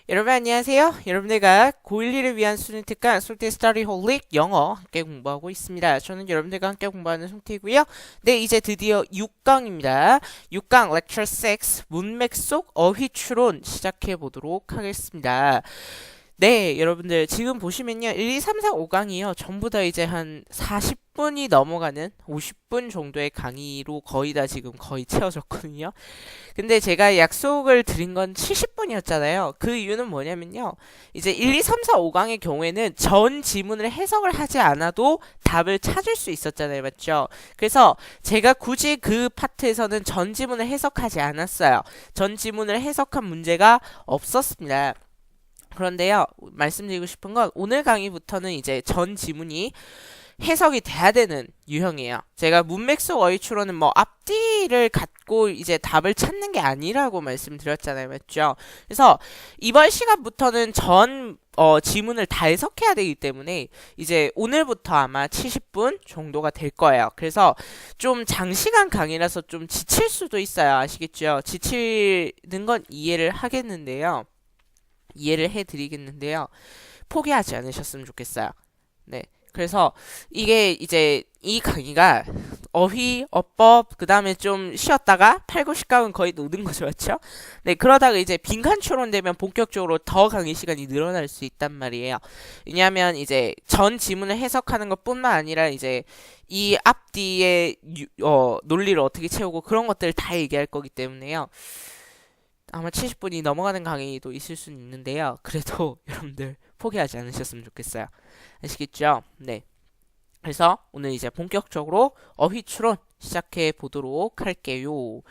여러분 안녕하세요. 여러분들과 고1을 위한 수능 특강 솔티 스터디홀릭 영어 함께 공부하고 있습니다. 저는 여러분들과 함께 공부하는 송태이고요. 네, 이제 드디어 6강입니다. 6강 lecture 6 문맥 속 어휘 추론 시작해 보도록 하겠습니다. 네, 여러분들 지금 보시면요. 1, 2, 3, 4, 5강이요. 전부 다 이제 한 40분이 넘어가는 50분 정도의 강의로 거의 다 지금 거의 채워졌거든요. 근데 제가 약속을 드린 건 70분이었잖아요. 그 이유는 뭐냐면요. 이제 1, 2, 3, 4, 5강의 경우에는 전 지문을 해석을 하지 않아도 답을 찾을 수 있었잖아요. 맞죠? 그래서 제가 굳이 그 파트에서는 전 지문을 해석하지 않았어요. 전 지문을 해석한 문제가 없었습니다. 그런데요, 말씀드리고 싶은 건 오늘 강의부터는 이제 전 지문이 해석이 돼야 되는 유형이에요. 제가 문맥 속 어휘 추론은 뭐 앞뒤를 갖고 이제 답을 찾는 게 아니라고 말씀드렸잖아요. 맞죠? 그래서 이번 시간부터는 전 지문을 다 해석해야 되기 때문에 이제 오늘부터 아마 70분 정도가 될 거예요. 그래서 좀 장시간 강의라서 좀 지칠 수도 있어요. 아시겠죠? 지치는 건 이해를 하겠는데요. 이해를 해드리겠는데요. 포기하지 않으셨으면 좋겠어요. 네. 그래서 이게 이제 이 강의가 어휘, 어법, 그 다음에 좀 쉬었다가 8, 90강은 거의 노는 거죠, 맞죠? 네, 그러다가 이제 빈칸 추론되면 본격적으로 더 강의 시간이 늘어날 수 있단 말이에요. 왜냐하면 이제 전 지문을 해석하는 것 뿐만 아니라 이제 이 앞뒤의 논리를 어떻게 채우고 그런 것들을 다 얘기할 거기 때문에요. 아마 70분이 넘어가는 강의도 있을 수는 있는데요. 그래도 여러분들 포기하지 않으셨으면 좋겠어요. 아시겠죠? 네. 그래서 오늘 이제 본격적으로 어휘 추론 시작해 보도록 할게요.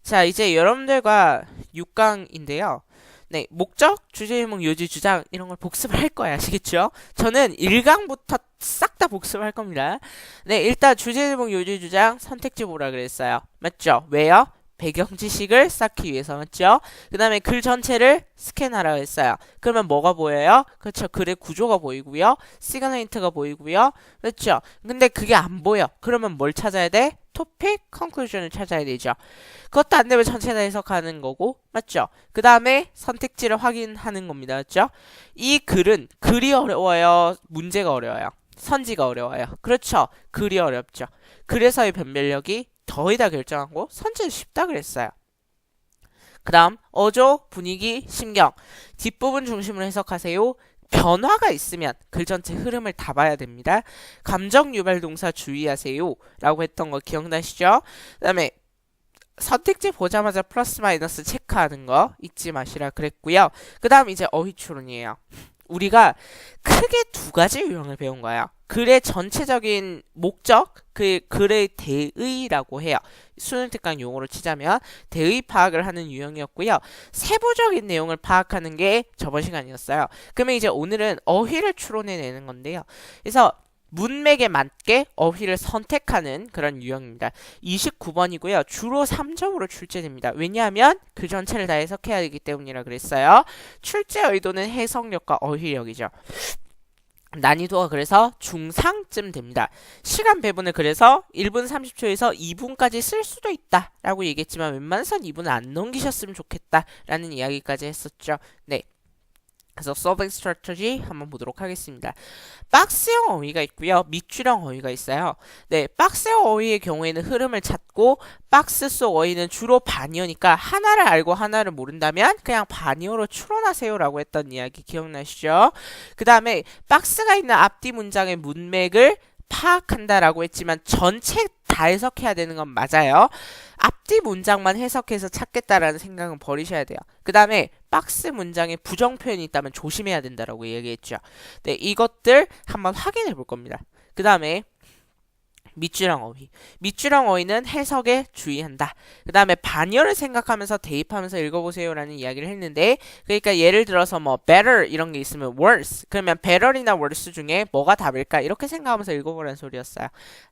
자, 이제 여러분들과 6강인데요. 네, 목적, 주제제목, 요지, 주장 이런 걸 복습을 할 거예요. 아시겠죠? 저는 1강부터 싹 다 복습할 겁니다. 네, 일단 주제제목, 요지, 주장 선택지 보라 그랬어요. 맞죠? 왜요? 배경 지식을 쌓기 위해서 맞죠? 그 다음에 글 전체를 스캔하라고 했어요. 그러면 뭐가 보여요? 그렇죠. 글의 구조가 보이고요. 시그널 힌트가 보이고요. 그렇죠. 근데 그게 안 보여. 그러면 뭘 찾아야 돼? 토픽, 컨클루전을 찾아야 되죠. 그것도 안 되면 전체 다 해석하는 거고, 맞죠? 그 다음에 선택지를 확인하는 겁니다. 맞죠? 이 글은 글이 어려워요? 문제가 어려워요? 선지가 어려워요? 그렇죠. 글이 어렵죠. 그래서의 변별력이 거의 다 결정하고 선지는 쉽다 그랬어요. 그 다음 어조, 분위기, 심경 뒷부분 중심으로 해석하세요. 변화가 있으면 글 전체 흐름을 다 봐야 됩니다. 감정 유발 동사 주의하세요 라고 했던 거 기억나시죠? 그 다음에 선택지 보자마자 플러스 마이너스 체크하는 거 잊지 마시라 그랬고요. 그 다음 이제 어휘 추론이에요. 우리가 크게 두 가지 유형을 배운 거예요. 글의 전체적인 목적, 그 글의 대의라고 해요. 수능 특강 용어로 치자면 대의 파악을 하는 유형이었고요. 세부적인 내용을 파악하는 게 저번 시간이었어요. 그러면 이제 오늘은 어휘를 추론해내는 건데요. 그래서 문맥에 맞게 어휘를 선택하는 그런 유형입니다. 29번이고요. 주로 3점으로 출제됩니다. 왜냐하면 그 전체를 다 해석해야 되기 때문이라 그랬어요. 출제 의도는 해석력과 어휘력이죠. 난이도가 그래서 중상쯤 됩니다. 시간 배분을 그래서 1분 30초에서 2분까지 쓸 수도 있다 라고 얘기했지만 웬만해선 2분을 안 넘기셨으면 좋겠다 라는 이야기까지 했었죠. 네. 그래서 solving strategy 한번 보도록 하겠습니다. 박스형 어휘가 있고요. 밑줄형 어휘가 있어요. 네, 박스형 어휘의 경우에는 흐름을 찾고 박스 속 어휘는 주로 반이어니까 하나를 알고 하나를 모른다면 그냥 반이어로 추론하세요라고 했던 이야기 기억나시죠? 그 다음에 박스가 있는 앞뒤 문장의 문맥을 파악한다라고 했지만 전체 다 해석해야 되는 건 맞아요. 앞뒤 문장만 해석해서 찾겠다라는 생각은 버리셔야 돼요. 그 다음에 박스 문장에 부정 표현이 있다면 조심해야 된다라고 얘기했죠. 네, 이것들 한번 확인해 볼 겁니다. 그 다음에 밑줄형 어휘. 밑줄형 어휘는 해석에 주의한다. 그 다음에 반열을 생각하면서 대입하면서 읽어보세요라는 이야기를 했는데, 그러니까 예를 들어서 뭐 better 이런 게 있으면 worse. 그러면 better이나 worse 중에 뭐가 답일까? 이렇게 생각하면서 읽어보라는 소리였어요.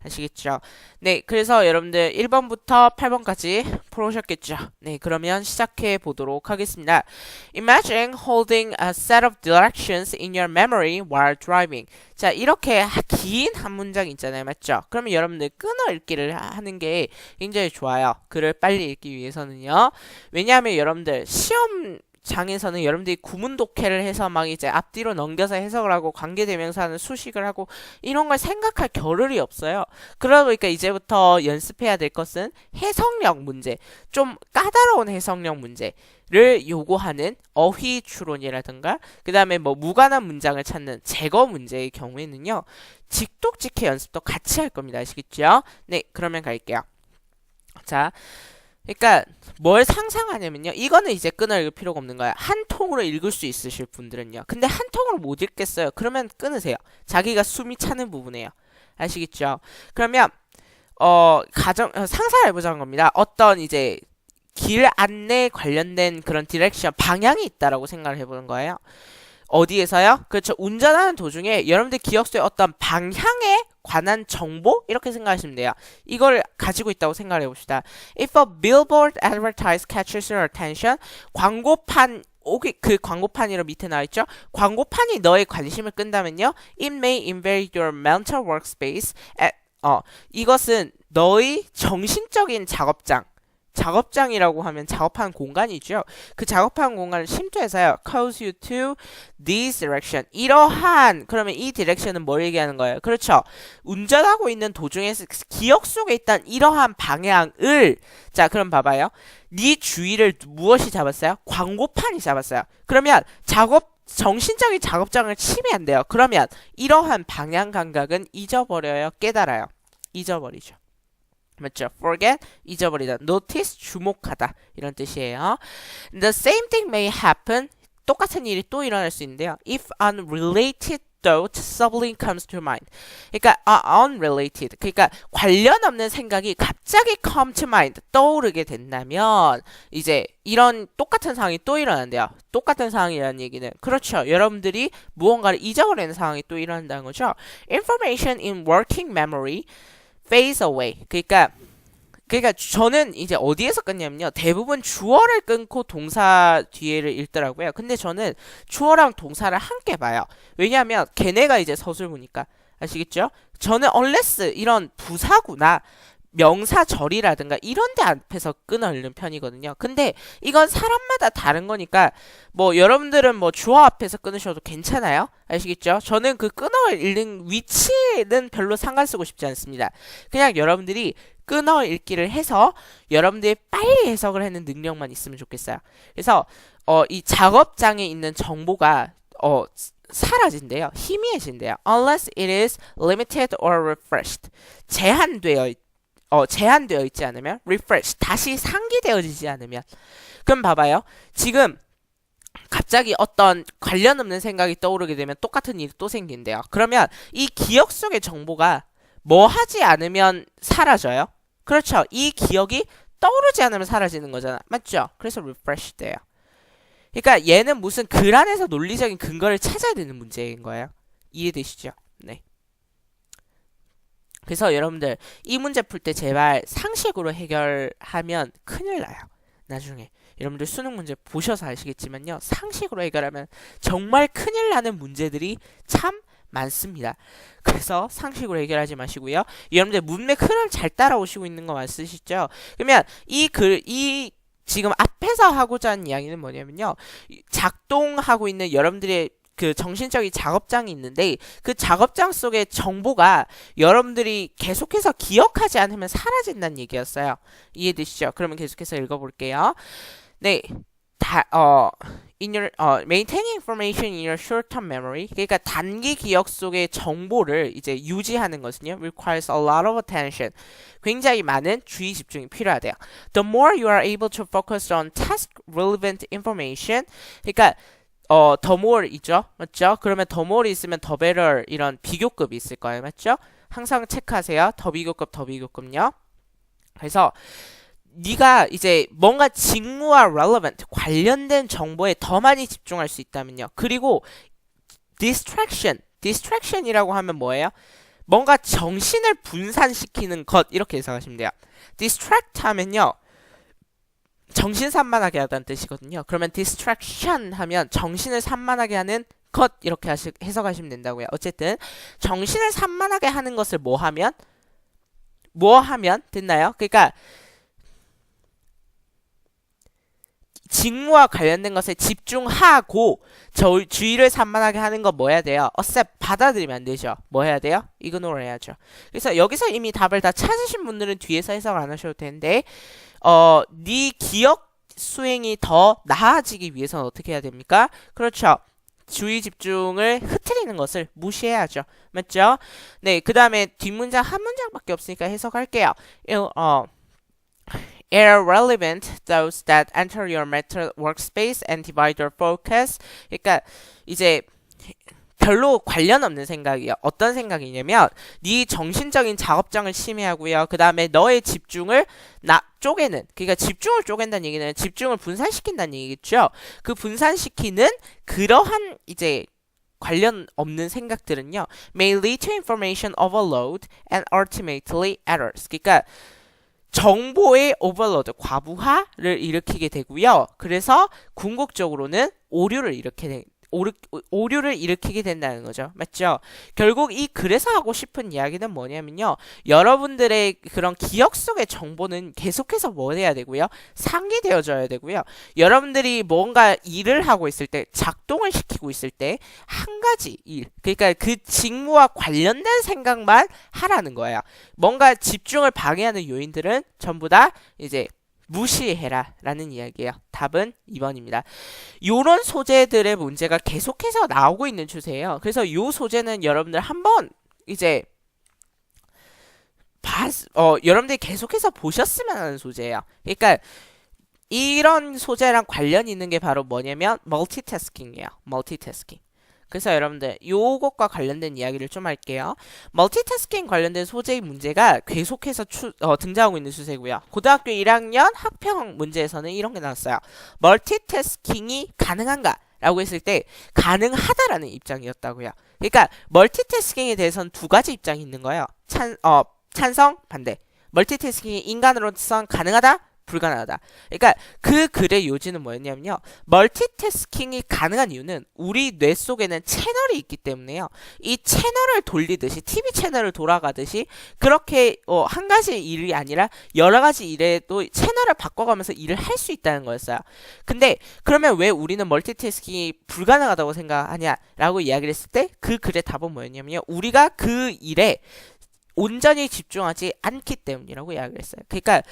아시겠죠? 네, 그래서 여러분들 1번부터 8번까지 풀어오셨겠죠? 네, 그러면 시작해 보도록 하겠습니다. Imagine holding a set of directions in your memory while driving. 자, 이렇게 긴 한 문장 있잖아요. 맞죠? 그러면 여러분들 끊어 읽기를 하는 게 굉장히 좋아요. 글을 빨리 읽기 위해서는요. 왜냐하면 여러분들 시험 장에서는 여러분들이 구문 독해를 해서 막 이제 앞뒤로 넘겨서 해석을 하고 관계대명사는 수식을 하고 이런 걸 생각할 겨를이 없어요. 그러다 보니까 이제부터 연습해야 될 것은 해석력 문제, 좀 까다로운 해석력 문제를 요구하는 어휘 추론이라든가 그 다음에 뭐 무관한 문장을 찾는 제거 문제의 경우에는요. 직독직해 연습도 같이 할 겁니다. 아시겠죠? 네, 그러면 갈게요. 자, 그러니까 뭘 상상하냐면요. 이거는 이제 끊어 읽을 필요가 없는 거야. 한 통으로 읽을 수 있으실 분들은요. 근데 한 통으로 못 읽겠어요. 그러면 끊으세요. 자기가 숨이 차는 부분이에요. 아시겠죠? 그러면 상상을 해보자는 겁니다. 어떤 이제 길 안내 관련된 그런 디렉션 방향이 있다라고 생각을 해보는 거예요. 어디에서요? 그렇죠. 운전하는 도중에 여러분들 기억 속에 어떤 방향에 관한 정보? 이렇게 생각하시면 돼요. 이걸 가지고 있다고 생각해 봅시다. If a billboard advertise catches your attention, 광고판, 그 광고판이라 밑에 나와있죠? 광고판이 너의 관심을 끈다면요. It may invade your mental workspace. 이것은 너의 정신적인 작업장이라고 하면 작업하는 공간이죠. 그 작업하는 공간을 침투해서요. Cause you to this direction. 이러한 그러면 이 디렉션은 뭘 얘기하는 거예요? 그렇죠. 운전하고 있는 도중에서 기억 속에 있던 이러한 방향을 자 그럼 봐봐요. 네 주의를 무엇이 잡았어요? 광고판이 잡았어요. 그러면 정신적인 작업장을 침해한대요. 그러면 이러한 방향 감각은 잊어버려요. 깨달아요. 잊어버리죠. 맞죠? forget, 잊어버리다. notice, 주목하다. 이런 뜻이에요. The same thing may happen. 똑같은 일이 또 일어날 수 있는데요. If unrelated thought suddenly comes to mind. 그러니까 unrelated. 그러니까 관련 없는 생각이 갑자기 come to mind. 떠오르게 된다면 이제 이런 똑같은 상황이 또 일어난대요. 똑같은 상황이라는 얘기는 그렇죠. 여러분들이 무언가를 잊어버리는 상황이 또 일어난다는 거죠. Information in working memory phase away. 그러니까 저는 이제 어디에서 끊냐면요. 대부분 주어를 끊고 동사 뒤에를 읽더라고요. 근데 저는 주어랑 동사를 함께 봐요. 왜냐하면 걔네가 이제 서술구니까. 아시겠죠? 저는 unless 이런 부사구나 명사절이라든가 이런 데 앞에서 끊어 읽는 편이거든요. 근데 이건 사람마다 다른 거니까 뭐 여러분들은 뭐 주어 앞에서 끊으셔도 괜찮아요. 아시겠죠? 저는 그 끊어 읽는 위치는 별로 상관 쓰고 싶지 않습니다. 그냥 여러분들이 끊어 읽기를 해서 여러분들이 빨리 해석을 하는 능력만 있으면 좋겠어요. 그래서 이 작업장에 있는 정보가 사라진대요. 희미해진대요. Unless it is limited or refreshed. 제한되어 있지 않으면 refresh 다시 상기되어지지 않으면 그럼 봐봐요. 지금 갑자기 어떤 관련 없는 생각이 떠오르게 되면 똑같은 일이 또 생긴대요. 그러면 이 기억 속의 정보가 뭐 하지 않으면 사라져요? 그렇죠. 이 기억이 떠오르지 않으면 사라지는 거잖아. 맞죠? 그래서 refresh 돼요. 그러니까 얘는 무슨 글 안에서 논리적인 근거를 찾아야 되는 문제인 거예요. 이해되시죠? 네. 그래서 여러분들 이 문제 풀 때 제발 상식으로 해결하면 큰일 나요. 나중에 여러분들 수능 문제 보셔서 아시겠지만요. 상식으로 해결하면 정말 큰일 나는 문제들이 참 많습니다. 그래서 상식으로 해결하지 마시고요. 여러분들 문맥 흐름 잘 따라오시고 있는 거 맞으시죠? 그러면 이 지금 앞에서 하고자 하는 이야기는 뭐냐면요. 작동하고 있는 여러분들의 그 정신적인 작업장이 있는데 그 작업장 속의 정보가 여러분들이 계속해서 기억하지 않으면 사라진다는 얘기였어요. 이해되시죠? 그러면 계속해서 읽어볼게요. 네, maintaining information in your short-term memory. 그러니까 단기 기억 속의 정보를 이제 유지하는 것은요, requires a lot of attention. 굉장히 많은 주의 집중이 필요하대요. The more you are able to focus on task-relevant information. 그러니까 더 more이죠. 맞죠? 그러면 더 more이 있으면 더 better 이런 비교급이 있을 거예요. 맞죠? 항상 체크하세요. 더 비교급, 더 비교급요. 그래서 네가 이제 뭔가 직무와 relevant 관련된 정보에 더 많이 집중할 수 있다면요. 그리고 distraction이라고 하면 뭐예요? 뭔가 정신을 분산시키는 것 이렇게 해석하시면 돼요. distract 하면요. 정신 산만하게 하다는 뜻이거든요. 그러면 distraction 하면 정신을 산만하게 하는 것 이렇게 해석하시면 된다고요. 어쨌든 정신을 산만하게 하는 것을 뭐 하면 됐나요? 그러니까 직무와 관련된 것에 집중하고 주의를 산만하게 하는 건 뭐 해야 돼요? accept 받아들이면 안 되죠. 뭐 해야 돼요? ignore 해야죠. 그래서 여기서 이미 답을 다 찾으신 분들은 뒤에서 해석을 안 하셔도 되는데 네 기억 수행이 더 나아지기 위해서는 어떻게 해야 됩니까? 그렇죠. 주의 집중을 흐트리는 것을 무시해야죠. 맞죠? 네, 그 다음에 뒷문장 한 문장밖에 없으니까 해석할게요. Irrelevant those that enter your meta workspace and divide your focus. 그러니까 이제 별로 관련 없는 생각이에요. 어떤 생각이냐면 네 정신적인 작업장을 침해하고요. 그 다음에 너의 집중을 쪼개는, 그러니까 집중을 쪼갠다는 얘기는 집중을 분산시킨다는 얘기겠죠. 그 분산시키는 그러한 이제 관련 없는 생각들은요, may lead to information overload and ultimately errors. 그러니까 정보의 오버로드, 과부하를 일으키게 되고요. 그래서 궁극적으로는 오류를 일으키게 된다는 거죠. 맞죠? 결국 이 글에서 하고 싶은 이야기는 뭐냐면요. 여러분들의 그런 기억 속의 정보는 계속해서 뭐 해야 되고요? 상기되어져야 되고요. 여러분들이 뭔가 일을 하고 있을 때, 작동을 시키고 있을 때 한 가지 일, 그러니까 그 직무와 관련된 생각만 하라는 거예요. 뭔가 집중을 방해하는 요인들은 전부 다 이제 무시해라 라는 이야기예요. 답은 2번입니다. 요런 소재들의 문제가 계속해서 나오고 있는 추세예요. 그래서 요 소재는 여러분들 한번 이제 여러분들이 계속해서 보셨으면 하는 소재예요. 그러니까 이런 소재랑 관련이 있는 게 바로 뭐냐면 멀티태스킹이에요. 멀티태스킹. 그래서 여러분들 요것과 관련된 이야기를 좀 할게요. 멀티태스킹 관련된 소재의 문제가 계속해서 등장하고 있는 추세고요. 고등학교 1학년 학평 문제에서는 이런 게 나왔어요. 멀티태스킹이 가능한가? 라고 했을 때 가능하다라는 입장이었다고요. 그러니까 멀티태스킹에 대해서는 두 가지 입장이 있는 거예요. 찬성, 반대. 멀티태스킹이 인간으로서 가능하다? 불가능하다. 그러니까 그 글의 요지는 뭐였냐면요. 멀티태스킹이 가능한 이유는 우리 뇌 속에는 채널이 있기 때문에요. 이 채널을 돌리듯이 TV 채널을 돌아가듯이 그렇게 한 가지 일이 아니라 여러 가지 일에도 채널을 바꿔가면서 일을 할 수 있다는 거였어요. 근데 그러면 왜 우리는 멀티태스킹이 불가능하다고 생각하냐라고 이야기를 했을 때 그 글의 답은 뭐였냐면요. 우리가 그 일에 온전히 집중하지 않기 때문이라고 이야기를 했어요. 그러니까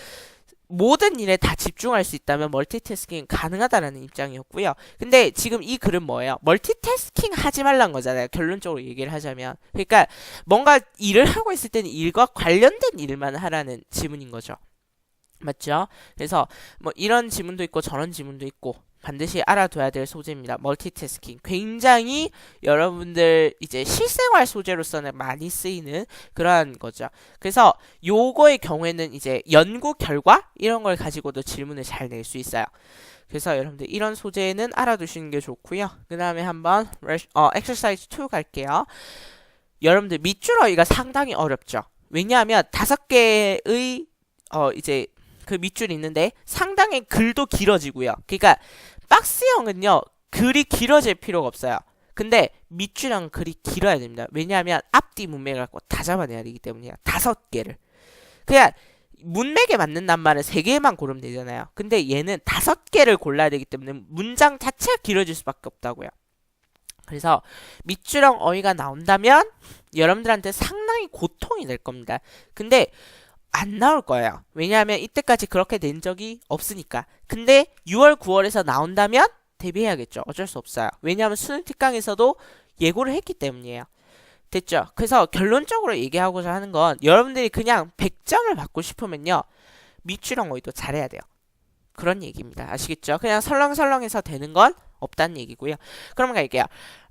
모든 일에 다 집중할 수 있다면 멀티태스킹 가능하다라는 입장이었고요. 근데 지금 이 글은 뭐예요? 멀티태스킹 하지 말란 거잖아요. 결론적으로 얘기를 하자면. 그러니까 뭔가 일을 하고 있을 때는 일과 관련된 일만 하라는 지문인 거죠. 맞죠? 그래서 뭐 이런 지문도 있고 저런 지문도 있고 반드시 알아둬야 될 소재입니다. 멀티태스킹. 굉장히 여러분들 이제 실생활 소재로서는 많이 쓰이는 그러한 거죠. 그래서 요거의 경우에는 이제 연구 결과 이런 걸 가지고도 질문을 잘 낼 수 있어요. 그래서 여러분들 이런 소재는 알아두시는 게 좋고요. 그 다음에 한번 exercise 2 갈게요. 여러분들 밑줄어이가 상당히 어렵죠. 왜냐하면 5개의 이제 그 밑줄이 있는데 상당히 글도 길어지고요. 그러니까 박스형은요 글이 길어질 필요가 없어요. 근데 밑줄형 글이 길어야 됩니다. 왜냐하면 앞뒤 문맥을 갖고 다 잡아내야 되기 때문이에요. 5개를. 그냥 문맥에 맞는 낱말은 3개만 고르면 되잖아요. 근데 얘는 5개를 골라야 되기 때문에 문장 자체가 길어질 수밖에 없다고요. 그래서 밑줄형 어휘가 나온다면 여러분들한테 상당히 고통이 될 겁니다. 근데 안 나올 거예요. 왜냐하면 이때까지 그렇게 된 적이 없으니까. 근데 6월, 9월에서 나온다면 대비해야겠죠. 어쩔 수 없어요. 왜냐하면 수능 특강에서도 예고를 했기 때문이에요. 됐죠? 그래서 결론적으로 얘기하고자 하는 건 여러분들이 그냥 100점을 받고 싶으면요. 밑줄형 어휘도 잘해야 돼요. 그런 얘기입니다. 아시겠죠? 그냥 설렁설렁해서 되는 건 없다는 얘기고요. 그럼 갈게요.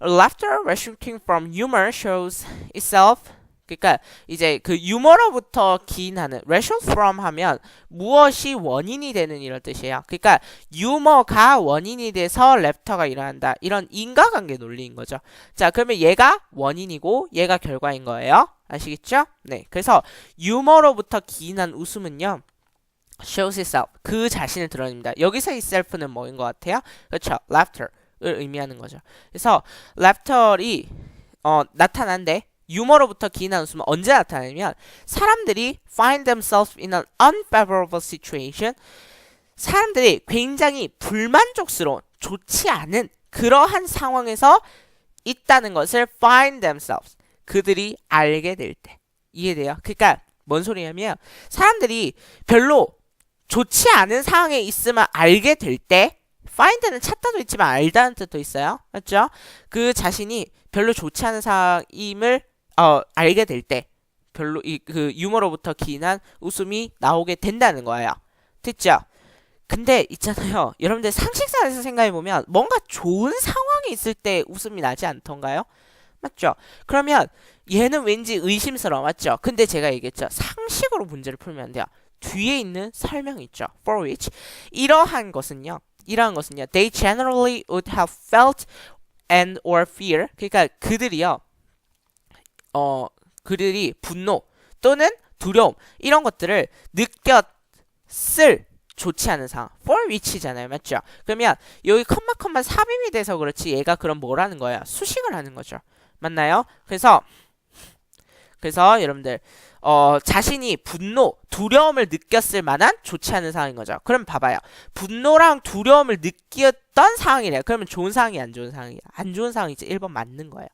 Laughter resulting from humor shows itself. 그러니까 이제 그 유머로부터 기인하는 result from 하면 무엇이 원인이 되는 이런 뜻이에요. 그러니까 유머가 원인이 돼서 랩터가 일어난다. 이런 인과관계 논리인 거죠. 자, 그러면 얘가 원인이고 얘가 결과인 거예요. 아시겠죠? 네. 그래서 유머로부터 기인한 웃음은요. shows itself. 그 자신을 드러냅니다. 여기서 itself는 뭐인 것 같아요? 그렇죠. laughter을 의미하는 거죠. 그래서 laughter이 나타난데 유머로부터 기인한 웃음은 언제 나타나냐면 사람들이 find themselves in an unfavorable situation. 사람들이 굉장히 불만족스러운, 좋지 않은 그러한 상황에서 있다는 것을 find themselves. 그들이 알게 될 때. 이해돼요? 그러니까 뭔 소리냐면 사람들이 별로 좋지 않은 상황에 있으면 알게 될 때 find는 찾다도 있지만 알다는 뜻도 있어요. 맞죠? 그 자신이 별로 좋지 않은 상황임을 알게 될 때 별로 그 유머로부터 기인한 웃음이 나오게 된다는 거예요. 됐죠? 근데 있잖아요. 여러분들 상식선에서 생각해보면 뭔가 좋은 상황이 있을 때 웃음이 나지 않던가요? 맞죠? 그러면 얘는 왠지 의심스러워. 맞죠? 근데 제가 얘기했죠. 상식으로 문제를 풀면 안 돼요. 뒤에 있는 설명이 있죠. For which 이러한 것은요. They generally would have felt and or fear. 그러니까 그들이요. 그들이 분노 또는 두려움 이런 것들을 느꼈을 좋지 않은 상황. for which잖아요. 맞죠? 그러면 여기 컴마 삽입이 돼서 그렇지 얘가 그럼 뭐라는 거야? 수식을 하는 거죠. 맞나요? 그래서 여러분들 자신이 분노, 두려움을 느꼈을 만한 좋지 않은 상황인 거죠. 그럼 봐봐요. 분노랑 두려움을 느꼈던 상황이래요. 그러면 좋은 상황이 안 좋은 상황이야. 안 좋은 상황이지. 1번 맞는 거예요.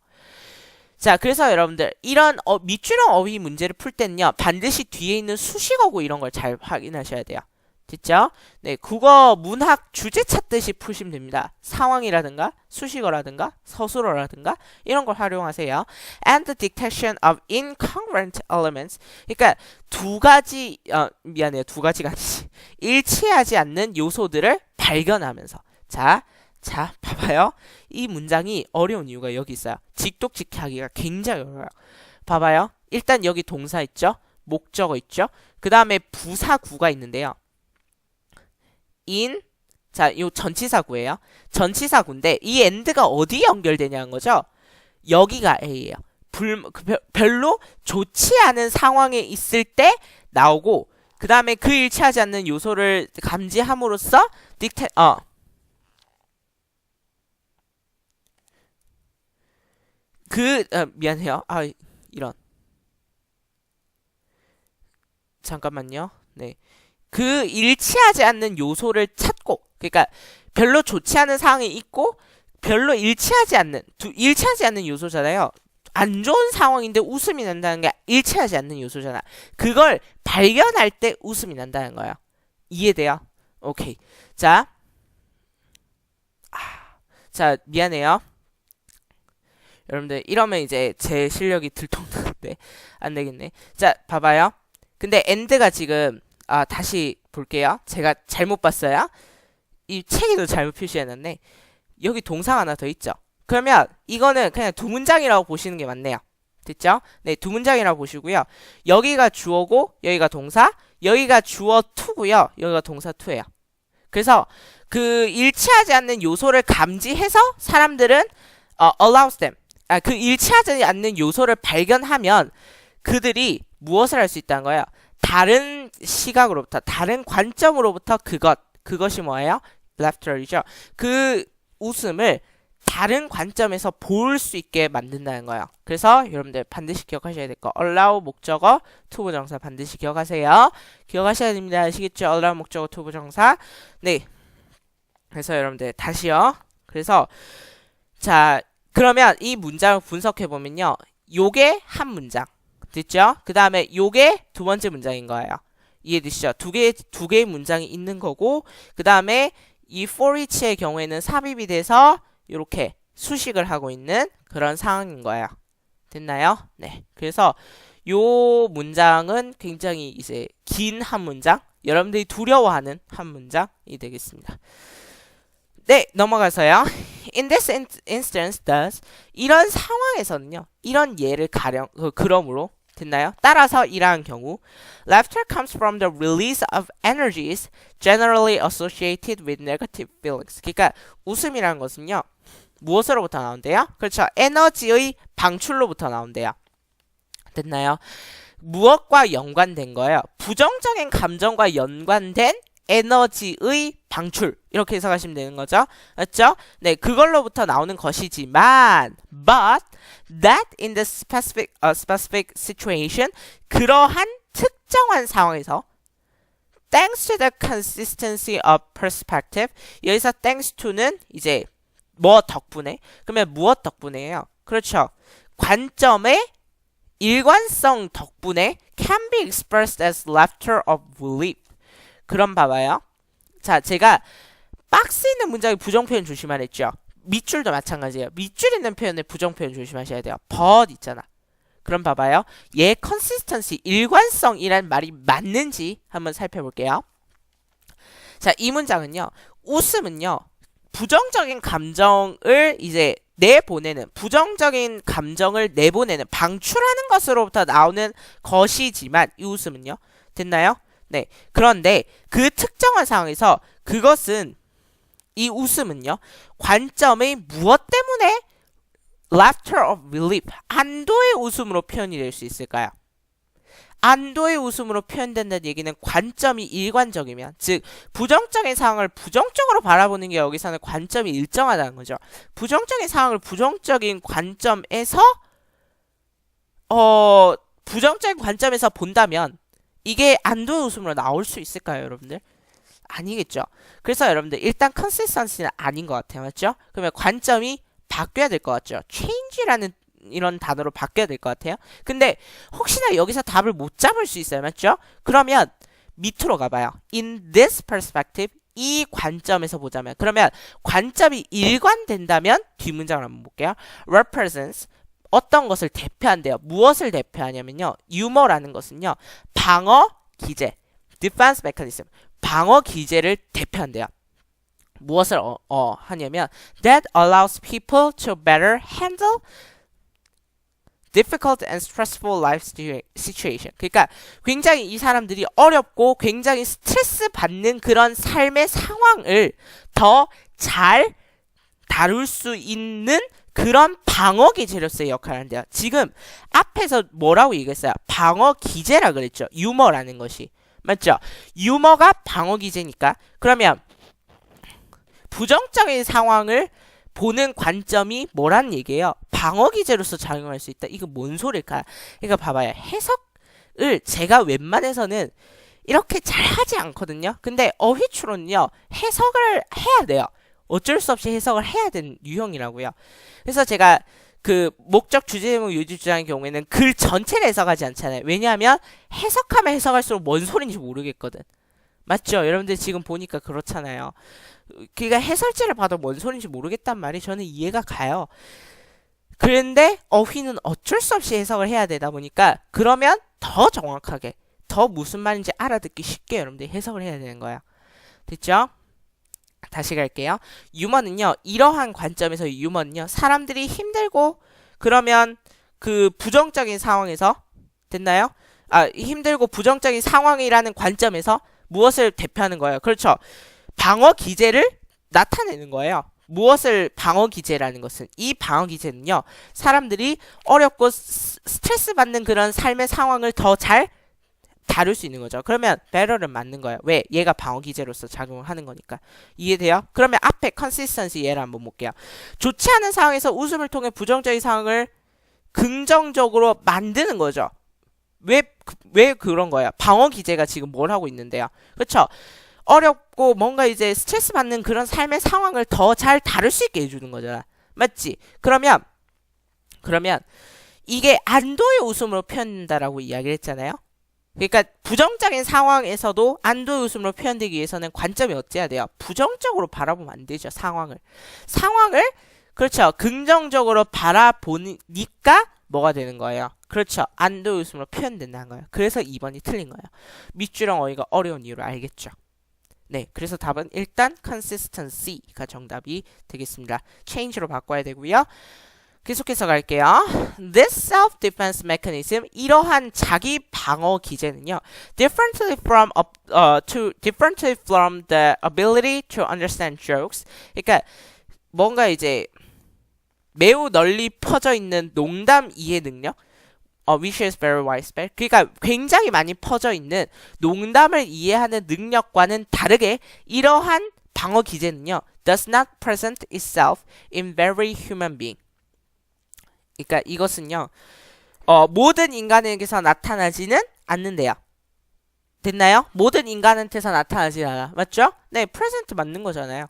자, 그래서 여러분들 이런 밑줄형 어휘 문제를 풀 때는요. 반드시 뒤에 있는 수식어고 이런 걸 잘 확인하셔야 돼요. 됐죠? 네, 국어 문학 주제 찾듯이 푸시면 됩니다. 상황이라든가 수식어라든가 서술어라든가 이런 걸 활용하세요. And the detection of incongruent elements. 그러니까 두 가지가 아니지. 일치하지 않는 요소들을 발견하면서. 자, 봐봐요. 이 문장이 어려운 이유가 여기 있어요. 직독직하기가 굉장히 어려워요. 봐봐요. 일단 여기 동사 있죠? 목적어 있죠? 그 다음에 부사구가 있는데요. 자, 요 전치사구예요. 전치사구인데 이 and가 어디 연결되냐는 거죠? 여기가 A예요. 별로 좋지 않은 상황에 있을 때 나오고 그 다음에 그 일치하지 않는 요소를 감지함으로써 미안해요. 이런. 잠깐만요. 네. 그 일치하지 않는 요소를 찾고, 그러니까 별로 좋지 않은 상황이 있고 별로 일치하지 않는 요소잖아요. 안 좋은 상황인데 웃음이 난다는 게 일치하지 않는 요소잖아. 그걸 발견할 때 웃음이 난다는 거예요. 이해돼요? 오케이. 자, 미안해요. 여러분들 이러면 이제 제 실력이 들통나는데 안 되겠네. 자, 봐봐요. 근데 and가 지금 다시 볼게요. 제가 잘못 봤어요. 이 책에도 잘못 표시해놨네. 여기 동사가 하나 더 있죠. 그러면 이거는 그냥 두 문장이라고 보시는 게 맞네요. 됐죠? 네, 두 문장이라고 보시고요. 여기가 주어고 여기가 동사, 여기가 주어 투고요. 여기가 동사 투예요. 그래서 그 일치하지 않는 요소를 감지해서 사람들은 allows them. 그 일치하지 않는 요소를 발견하면 그들이 무엇을 할 수 있다는 거예요? 다른 시각으로부터, 다른 관점으로부터 그것이 뭐예요? laughter이죠. 그 웃음을 다른 관점에서 볼 수 있게 만든다는 거예요. 그래서 여러분들 반드시 기억하셔야 될 거. allow 목적어, to 부정사 반드시 기억하세요. 기억하셔야 됩니다. 아시겠죠? allow 목적어, to 부정사. 네. 그래서 여러분들 다시요. 그래서 자, 그러면 이 문장을 분석해보면요. 요게 한 문장. 됐죠? 그 다음에 요게 두 번째 문장인 거예요. 이해되시죠? 두 개의 문장이 있는 거고, 그 다음에 이 for each의 경우에는 삽입이 돼서 이렇게 수식을 하고 있는 그런 상황인 거예요. 됐나요? 네. 그래서 요 문장은 굉장히 이제 긴 한 문장, 여러분들이 두려워하는 한 문장이 되겠습니다. 네, 넘어가서요. In this instance, thus 이런 상황에서는요, 이런 예를 그러므로 됐나요? 따라서 이러한 경우 laughter comes from the release of energies generally associated with negative feelings. 그러니까 웃음이라는 것은요, 무엇으로부터 나온대요? 그렇죠. 에너지의 방출로부터 나온대요. 됐나요? 무엇과 연관된 거예요? 부정적인 감정과 연관된 에너지의 방출, 이렇게 해석하시면 되는 거죠. 맞죠? 네, 그걸로부터 나오는 것이지만 but that in the specific situation, 그러한 특정한 상황에서 thanks to the consistency of perspective. 여기서 thanks to는 이제 뭐 덕분에? 그러면 무엇 덕분에요? 그렇죠. 관점의 일관성 덕분에 can be expressed as laughter of relief. 그럼 봐봐요. 자, 제가 박스 있는 문장의 부정표현 조심하랬죠. 밑줄도 마찬가지예요. 밑줄 있는 표현의 부정표현 조심하셔야 돼요. but 있잖아. 그럼 봐봐요. 얘 consistency, 일관성이란 말이 맞는지 한번 살펴볼게요. 자, 이 문장은요. 웃음은요. 부정적인 감정을 이제 내보내는, 부정적인 감정을 내보내는, 방출하는 것으로부터 나오는 것이지만 이 웃음은요. 됐나요? 네. 그런데 그 특정한 상황에서 그것은 이 웃음은요. 관점의 무엇 때문에 laughter of relief, 안도의 웃음으로 표현이 될 수 있을까요? 안도의 웃음으로 표현된다는 얘기는 관점이 일관적이면, 즉 부정적인 상황을 부정적으로 바라보는 게 여기서는 관점이 일정하다는 거죠. 부정적인 상황을 부정적인 관점에서 부정적인 관점에서 본다면 이게 안도의 웃음으로 나올 수 있을까요, 여러분들? 아니겠죠. 그래서 여러분들 일단 consistency는 아닌 것 같아요. 맞죠? 그러면 관점이 바뀌어야 될 것 같죠. change라는 이런 단어로 바뀌어야 될 것 같아요. 근데 혹시나 여기서 답을 못 잡을 수 있어요. 맞죠? 그러면 밑으로 가봐요. In this perspective, 이 관점에서 보자면, 그러면 관점이 일관된다면 뒷문장을 한번 볼게요. represents, 어떤 것을 대표한대요. 무엇을 대표하냐면요. 유머라는 것은요. 방어 기제, defense mechanism, 방어 기제를 대표한대요. 무엇을 하냐면 that allows people to better handle difficult and stressful life situation. 그러니까 굉장히 이 사람들이 어렵고 굉장히 스트레스 받는 그런 삶의 상황을 더 잘 다룰 수 있는 그런 방어 기제로서의 역할을 한대요. 지금 앞에서 뭐라고 얘기했어요? 방어 기제라 그랬죠. 유머라는 것이. 맞죠? 유머가 방어 기제니까. 그러면 부정적인 상황을 보는 관점이 뭐란 얘기예요? 방어 기제로서 작용할 수 있다. 이거 뭔 소리일까? 그러니까 봐봐요. 해석을 제가 웬만해서는 이렇게 잘 하지 않거든요. 근데 어휘추론은요. 해석을 해야 돼요. 어쩔 수 없이 해석을 해야 되는 유형이라고요. 그래서 제가 그 목적 주제제목 요지 주장의 경우에는 글 전체를 해석하지 않잖아요. 왜냐하면 해석하면 해석할수록 뭔 소리인지 모르겠거든. 맞죠? 여러분들 지금 보니까 그렇잖아요. 그러니까 해설지를 봐도 뭔 소리인지 모르겠단 말이 저는 이해가 가요. 그런데 어휘는 어쩔 수 없이 해석을 해야 되다 보니까 그러면 더 정확하게, 더 무슨 말인지 알아듣기 쉽게 여러분들이 해석을 해야 되는 거야. 됐죠? 다시 갈게요. 유머는요. 이러한 관점에서 유머는요. 사람들이 힘들고 그러면 그 부정적인 상황에서 됐나요? 힘들고 부정적인 상황이라는 관점에서 무엇을 대표하는 거예요? 그렇죠. 방어 기제를 나타내는 거예요. 무엇을 방어 기제라는 것은 이 방어 기제는요. 사람들이 어렵고 스트레스 받는 그런 삶의 상황을 더 잘 다룰 수 있는 거죠. 그러면 better는 맞는 거예요. 왜? 얘가 방어 기제로서 작용을 하는 거니까. 이해돼요? 그러면 앞에 consistency 예를 한번 볼게요. 좋지 않은 상황에서 웃음을 통해 부정적인 상황을 긍정적으로 만드는 거죠. 왜 그런 거예요? 방어 기제가 지금 뭘 하고 있는데요. 그렇죠? 어렵고 뭔가 이제 스트레스 받는 그런 삶의 상황을 더 잘 다룰 수 있게 해주는 거잖아. 맞지? 그러면 이게 안도의 웃음으로 표현된다라고 이야기를 했잖아요. 그러니까 부정적인 상황에서도 안도의 웃음으로 표현되기 위해서는 관점이 어때야 돼요? 부정적으로 바라보면 안 되죠. 상황을 그렇죠. 긍정적으로 바라보니까 뭐가 되는 거예요? 그렇죠. 안도의 웃음으로 표현된다는 거예요. 그래서 2번이 틀린 거예요. 밑줄형 어휘가 어려운 이유를 알겠죠. 네, 그래서 답은 일단 consistency가 정답이 되겠습니다. change로 바꿔야 되고요. 계속해서 갈게요. This self-defense mechanism, 이러한 자기 방어 기제는요, differently from the ability to understand jokes. 그러니까 뭔가 이제 매우 널리 퍼져 있는 농담 이해 능력, which is very widespread. 그러니까 굉장히 많이 퍼져 있는 농담을 이해하는 능력과는 다르게 이러한 방어 기제는요, does not present itself in every human being. 그러니까 이것은요, 모든 인간에게서 나타나지는 않는데요. 됐나요? 모든 인간한테서 나타나지 않아. 맞죠? 네, present 맞는 거잖아요.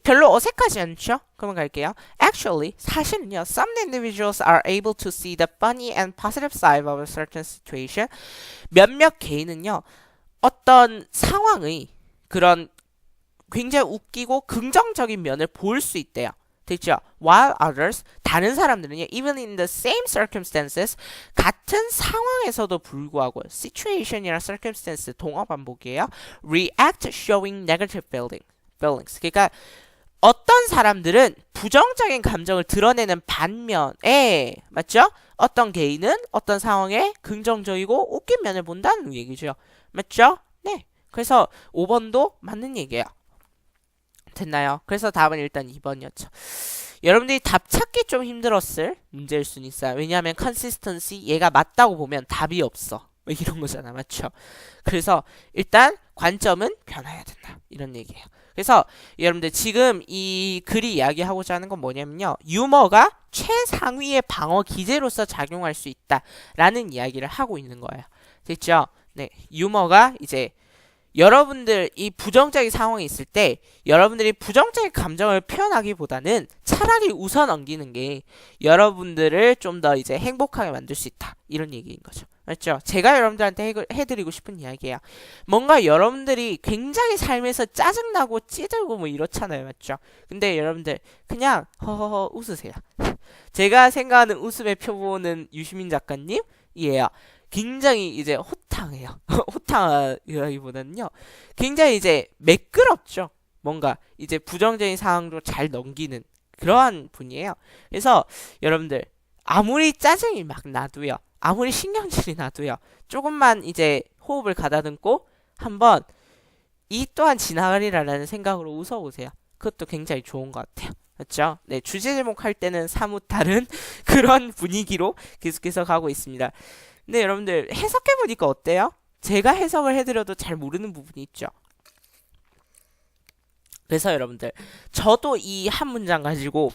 별로 어색하지 않죠? 그러면 갈게요. Actually, 사실은요, some individuals are able to see the funny and positive side of a certain situation. 몇몇 개인은요, 어떤 상황의 그런 굉장히 웃기고 긍정적인 면을 볼 수 있대요. 됐죠? While others, 다른 사람들은요, even in the same circumstances, 같은 상황에서도 불구하고, situation이랑 circumstance 동어 반복이에요. react showing negative feelings. 그러니까 어떤 사람들은 부정적인 감정을 드러내는 반면에, 맞죠? 어떤 개인은 어떤 상황에 긍정적이고 웃긴 면을 본다는 얘기죠. 맞죠? 네. 그래서 5번도 맞는 얘기예요. 됐나요? 그래서 답은 일단 2번이었죠. 여러분들이 답 찾기 좀 힘들었을 문제일 수는 있어요. 왜냐하면 consistency 얘가 맞다고 보면 답이 없어. 뭐 이런 거잖아. 맞죠? 그래서 일단 관점은 변화해야 된다. 이런 얘기예요. 그래서 여러분들 지금 이 글이 이야기하고자 하는 건 뭐냐면요. 유머가 최상위의 방어 기제로서 작용할 수 있다라는 이야기를 하고 있는 거예요. 됐죠? 네. 유머가 이제 여러분들 이 부정적인 상황이 있을 때 여러분들이 부정적인 감정을 표현하기보다는 차라리 웃어 넘기는 게 여러분들을 좀 더 이제 행복하게 만들 수 있다. 이런 얘기인 거죠. 맞죠? 제가 여러분들한테 해드리고 싶은 이야기예요. 뭔가 여러분들이 굉장히 삶에서 짜증나고 찌들고 뭐 이렇잖아요. 맞죠? 근데 여러분들 그냥 허허허 웃으세요. 제가 생각하는 웃음의 표본은 유시민 작가님이에요. 굉장히 이제 호탕해요. 호탕하기보다는요. 굉장히 이제 매끄럽죠. 뭔가 이제 부정적인 상황도 잘 넘기는 그러한 분이에요. 그래서 여러분들 아무리 짜증이 막 나도요. 아무리 신경질이 나도요. 조금만 이제 호흡을 가다듬고 한번 이 또한 지나가리라는 생각으로 웃어보세요. 그것도 굉장히 좋은 것 같아요. 맞죠? 네, 주제 제목 할 때는 사뭇 다른 그런 분위기로 계속해서 가고 있습니다. 근데 여러분들 해석해보니까 어때요? 제가 해석을 해드려도 잘 모르는 부분이 있죠. 그래서 여러분들 저도 이 한 문장 가지고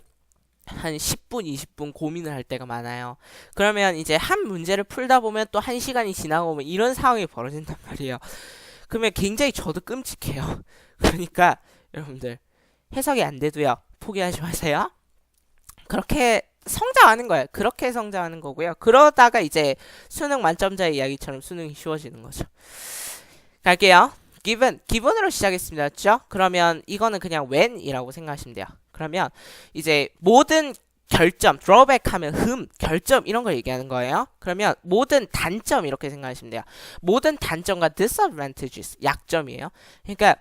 한 10분, 20분 고민을 할 때가 많아요. 그러면 이제 한 문제를 풀다 보면 또 1시간이 지나고 오면 이런 상황이 벌어진단 말이에요. 그러면 굉장히 저도 끔찍해요. 그러니까 여러분들 해석이 안 돼도요. 포기하지 마세요. 그렇게 성장하는 거예요. 그렇게 성장하는 거고요. 그러다가 이제 수능 만점자의 이야기처럼 수능이 쉬워지는 거죠. 갈게요. 기본으로 시작했습니다. 맞죠? 그러면 이거는 그냥 when이라고 생각하시면 돼요. 그러면 이제 모든 결점, drawback 하면 결점 이런 걸 얘기하는 거예요. 그러면 모든 단점 이렇게 생각하시면 돼요. 모든 단점과 disadvantages, 약점이에요. 그러니까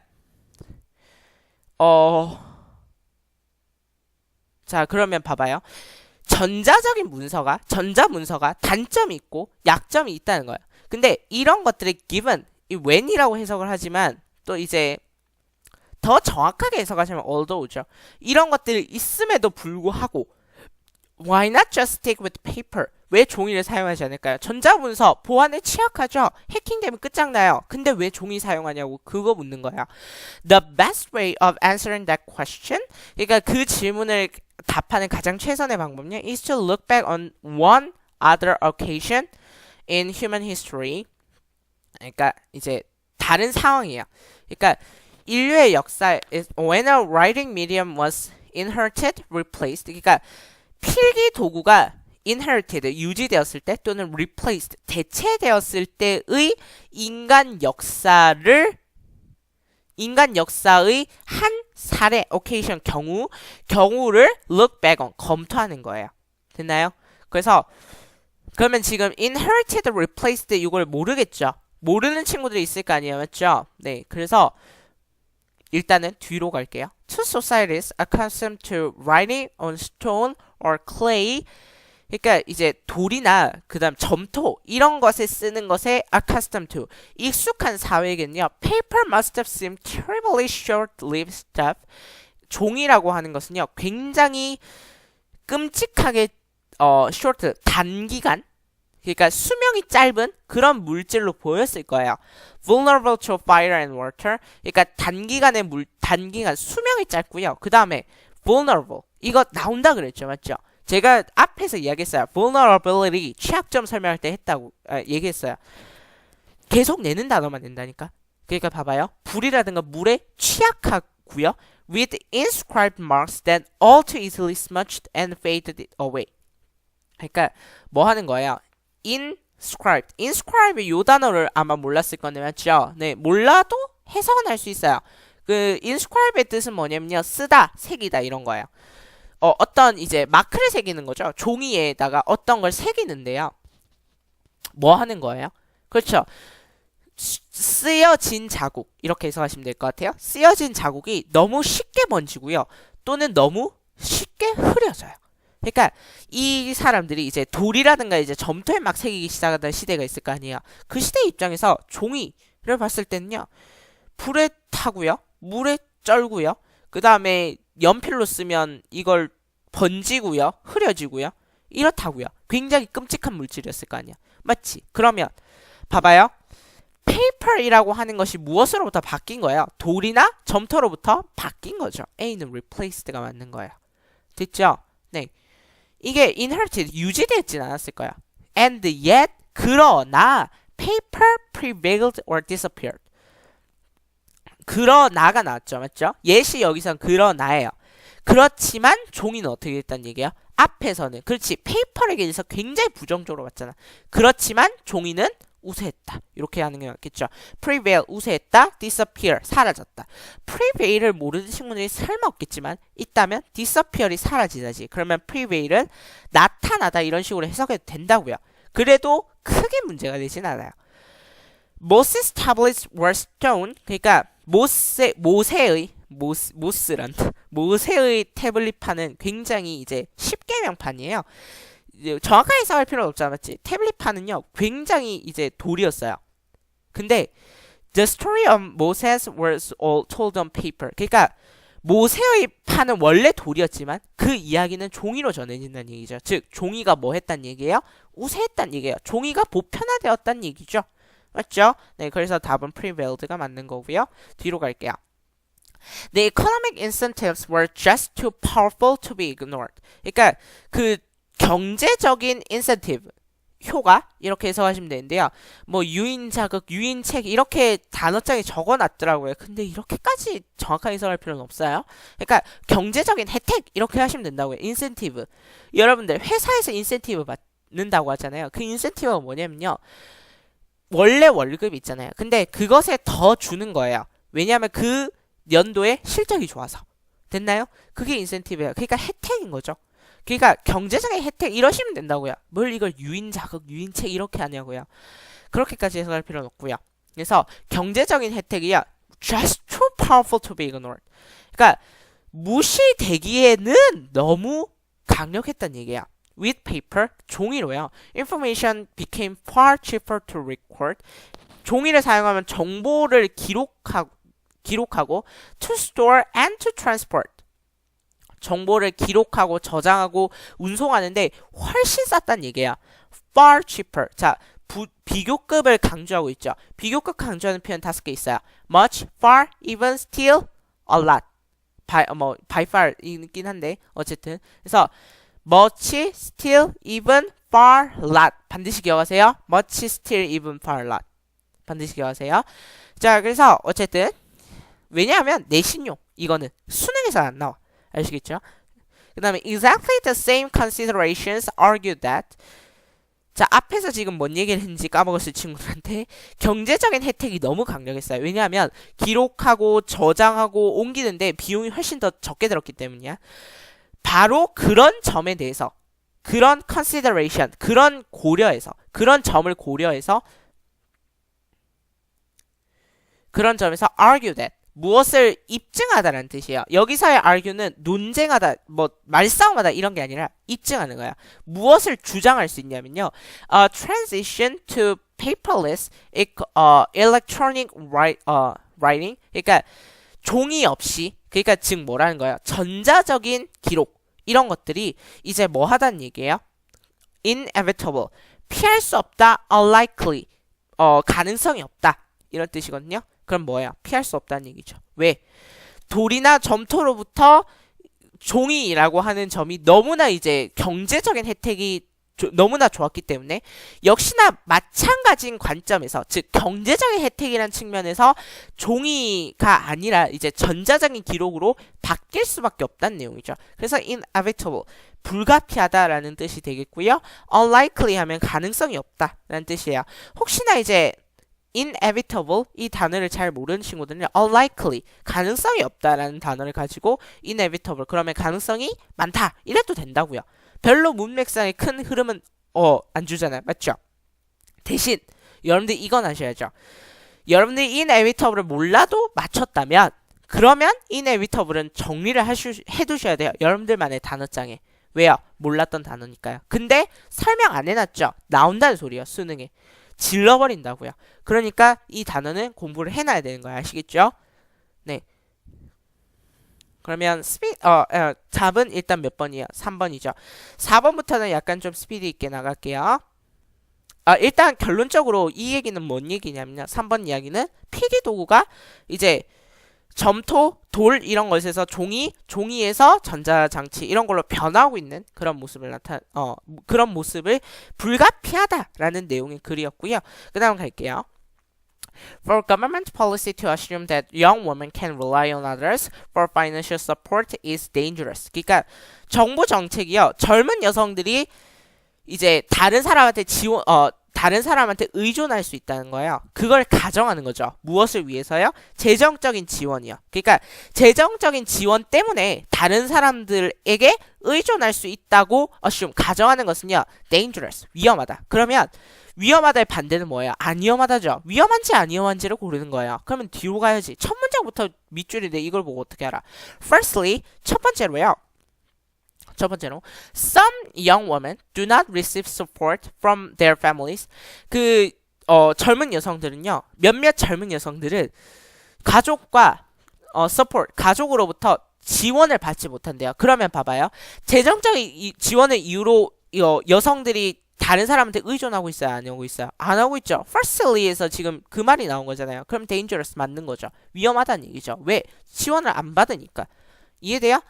자, 그러면 봐봐요. 전자 문서가 단점이 있고 약점이 있다는 거예요. 근데 이런 것들이 given, 이 when이라고 해석을 하지만 또 이제 더 정확하게 해석하시면 although죠. 이런 것들이 있음에도 불구하고 why not just stick with paper? 왜 종이를 사용하지 않을까요? 전자문서 보안에 취약하죠. 해킹되면 끝장나요. 근데 왜 종이 사용하냐고 그거 묻는 거야. The best way of answering that question, 그러니까 그 질문을 답하는 가장 최선의 방법은요, is to look back on one other occasion in human history. 그러니까 이제 다른 상황이에요. 그러니까 인류의 역사, when a writing medium was inherited, replaced. 그러니까 필기 도구가 inherited, 유지되었을 때 또는 replaced, 대체되었을 때의 인간 역사의 한 사례, occasion, 경우를 look back on, 검토하는 거예요. 됐나요? 그래서 그러면 지금 inherited, replaced 이걸 모르겠죠? 모르는 친구들이 있을 거 아니에요. 맞죠? 네. 그래서 일단은 뒤로 갈게요. Two societies accustomed to writing on stone or clay. 그러니까 이제 돌이나 그다음 점토 이런 것에 쓰는 것에 accustomed to 익숙한 사회에겐요. Paper must have seemed terribly short-lived stuff. 종이라고 하는 것은요. 굉장히 끔찍하게 short 단기간 그러니까 수명이 짧은 그런 물질로 보였을 거예요. Vulnerable to fire and water. 그러니까 단기간 수명이 짧고요. 그 다음에 vulnerable. 이거 나온다 그랬죠, 맞죠? 제가 앞에서 이야기했어요. vulnerability 취약점 설명할 때 얘기했어요. 계속 내는 단어만 낸다니까. 그러니까 봐봐요. 불이라든가 물에 취약하고요. With inscribed marks that all too easily smudged and faded away. 그러니까 뭐 하는 거예요? inscribed. inscribe 요 단어를 아마 몰랐을 건데 맞죠? 네, 몰라도 해석은 할 수 있어요. 그 inscribe의 뜻은 뭐냐면요. 쓰다, 새기다 이런 거예요. 어떤 이제 마크를 새기는 거죠. 종이에다가 어떤 걸 새기는데요. 뭐 하는 거예요? 그렇죠. 쓰여진 자국 이렇게 해석하시면 될 것 같아요. 쓰여진 자국이 너무 쉽게 번지고요. 또는 너무 쉽게 흐려져요. 그러니까 이 사람들이 이제 돌이라든가 이제 점토에 막 새기기 시작하던 시대가 있을 거 아니에요. 그 시대 입장에서 종이를 봤을 때는요. 불에 타고요. 물에 쩔고요. 그 다음에 연필로 쓰면 이걸 번지고요. 흐려지고요. 이렇다고요. 굉장히 끔찍한 물질이었을 거 아니야. 맞지? 그러면 봐봐요. paper이라고 하는 것이 무엇으로부터 바뀐 거예요? 돌이나 점토로부터 바뀐 거죠. A는 replaced가 맞는 거예요. 됐죠? 네. 이게 inherited, 유지되진 않았을 거야. And yet, 그러나 paper prevailed or disappeared. 그러나가 나왔죠. 맞죠? yet이 여기선 그러나예요. 그렇지만 종이는 어떻게 됐다는 얘기야? 앞에서는 그렇지. 페이퍼에게 있어서 굉장히 부정적으로 봤잖아. 그렇지만 종이는 우세했다. 이렇게 하는 게 맞겠죠. prevail 우세했다. disappear 사라졌다. prevail을 모르는 친구들이 설마 없겠지만 있다면 disappear이 사라지다지. 그러면 prevail은 나타나다 이런 식으로 해석해도 된다고요. 그래도 크게 문제가 되진 않아요. Moses tablets were stone. 그러니까 모세의 태블릿판은 굉장히 이제 십계명판이에요. 정확하게 해석할 필요는 없잖아, 맞지? 태블릿판은요, 굉장히 이제 돌이었어요. 근데 the story of Moses was all told on paper. 그러니까 모세의 판은 원래 돌이었지만 그 이야기는 종이로 전해진다는 얘기죠. 즉 종이가 뭐 했단 얘기예요? 우세했단 얘기예요. 종이가 보편화되었단 얘기죠. 맞죠? 네, 그래서 답은 prevailed가 맞는 거고요. 뒤로 갈게요. The economic incentives were just too powerful to be ignored. 그러니까 그 경제적인 incentive 효과 이렇게 해석하시면 되는데요. 뭐 유인 자극, 유인 책 이렇게 단어장에 적어놨더라고요. 근데 이렇게까지 정확하게 해석할 필요는 없어요. 그러니까 경제적인 혜택 이렇게 하시면 된다고요. incentive. 여러분들 회사에서 incentive 받는다고 하잖아요. 그 incentive가 뭐냐면요. 원래 월급 있잖아요. 근데 그것에 더 주는 거예요. 왜냐하면 그 연도에 실적이 좋아서. 됐나요? 그게 인센티브예요. 그러니까 혜택인 거죠. 그러니까 경제적인 혜택 이러시면 된다고요. 뭘 이걸 유인 자극, 유인책 이렇게 하냐고요. 그렇게까지 해석할 필요는 없고요. 그래서 경제적인 혜택이야 just too powerful to be ignored. 그러니까 무시되기에는 너무 강력했단 얘기야. With paper, 종이로요. Information became far cheaper to record. 종이를 사용하면 정보를 기록하고 to store and to transport. 정보를 기록하고 저장하고 운송하는데 훨씬 쌌단 얘기야. Far cheaper. 자, 비교급을 강조하고 있죠. 비교급 강조하는 표현 5개 있어요. Much, far, even, still, a lot. by far 이긴 한데 어쨌든 그래서 much, still, even, far, lot. 반드시 기억하세요. much, still, even, far, lot. 반드시 기억하세요. 자, 그래서 어쨌든 왜냐하면 내신용 이거는 수능에서 안 나와. 아시겠죠? 그 다음에 exactly the same considerations argue that. 자, 앞에서 지금 뭔 얘기를 했는지 까먹었을 친구들한테 경제적인 혜택이 너무 강력했어요. 왜냐하면 기록하고 저장하고 옮기는데 비용이 훨씬 더 적게 들었기 때문이야. 바로 그런 점에 대해서 그런 consideration, 그런 고려해서 그런 점을 고려해서 그런 점에서 argue that 무엇을 입증하다라는 뜻이에요. 여기서의 argue는 논쟁하다, 뭐 말싸움하다 이런 게 아니라 입증하는 거야. 무엇을 주장할 수 있냐면요. Transition to paperless electronic writing. 그러니까 종이 없이, 그러니까 즉 뭐라는 거야? 전자적인 기록 이런 것들이 이제 뭐 하다는 얘기예요? Inevitable. 피할 수 없다. Unlikely. 가능성이 없다. 이런 뜻이거든요. 그럼 뭐예요? 피할 수 없다는 얘기죠. 왜? 돌이나 점토로부터 종이라고 하는 점이 너무나 이제 경제적인 혜택이 너무나 좋았기 때문에 역시나 마찬가지인 관점에서 즉 경제적인 혜택이란 측면에서 종이가 아니라 이제 전자적인 기록으로 바뀔 수밖에 없다는 내용이죠. 그래서 inevitable 불가피하다라는 뜻이 되겠고요. unlikely 하면 가능성이 없다라는 뜻이에요. 혹시나 이제 inevitable 이 단어를 잘 모르는 친구들은 unlikely 가능성이 없다라는 단어를 가지고 inevitable 그러면 가능성이 많다 이래도 된다고요. 별로 문맥상의 큰 흐름은 안 주잖아요. 맞죠? 대신 여러분들 이건 아셔야죠. 여러분들이 inevitable을 몰라도 맞췄다면 그러면 inevitable은 정리를 해두셔야 돼요. 여러분들만의 단어장에. 왜요? 몰랐던 단어니까요. 근데 설명 안 해놨죠? 나온다는 소리예요. 수능에. 질러버린다고요. 그러니까 이 단어는 공부를 해놔야 되는 거예요. 아시겠죠? 네. 그러면 답은 일단 몇 번이에요? 3번이죠. 4번부터는 약간 좀 스피드 있게 나갈게요. 일단 결론적으로 이 얘기는 뭔 얘기냐면요. 3번 이야기는 필기 도구가 이제 점토, 돌 이런 것에서 종이에서 전자장치 이런 걸로 변하고 있는 그런 모습을 그런 모습을 불가피하다라는 내용의 글이었고요. 그 다음 갈게요. For government policy to assume that young women can rely on others for financial support is dangerous. 그러니까 정부 정책이요. 젊은 여성들이 이제 다른 사람한테 의존할 수 있다는 거예요. 그걸 가정하는 거죠. 무엇을 위해서요? 재정적인 지원이요. 그러니까 재정적인 지원 때문에 다른 사람들에게 의존할 수 있다고 가정하는 것은요. dangerous. 위험하다. 그러면 위험하다의 반대는 뭐예요? 안 위험하다죠. 위험한지 안 위험한지를 고르는 거예요. 그러면 뒤로 가야지. 첫 문장부터 밑줄인데 이걸 보고 어떻게 알아? Firstly, 첫 번째로 some young women do not receive support from their families. 젊은 여성들은요. 몇몇 젊은 여성들은 가족과 support, 가족으로부터 지원을 받지 못한대요. 그러면 봐봐요. 재정적인 지원을 이유로 여성들이 다른 사람한테 의존하고 있어요? 안 하고 있어요? 안 하고 있죠. Firstly에서 지금 그 말이 나온 거잖아요. 그럼 dangerous 맞는 거죠. 위험하다는 얘기죠. 왜? 지원을 안 받으니까. 이해돼요?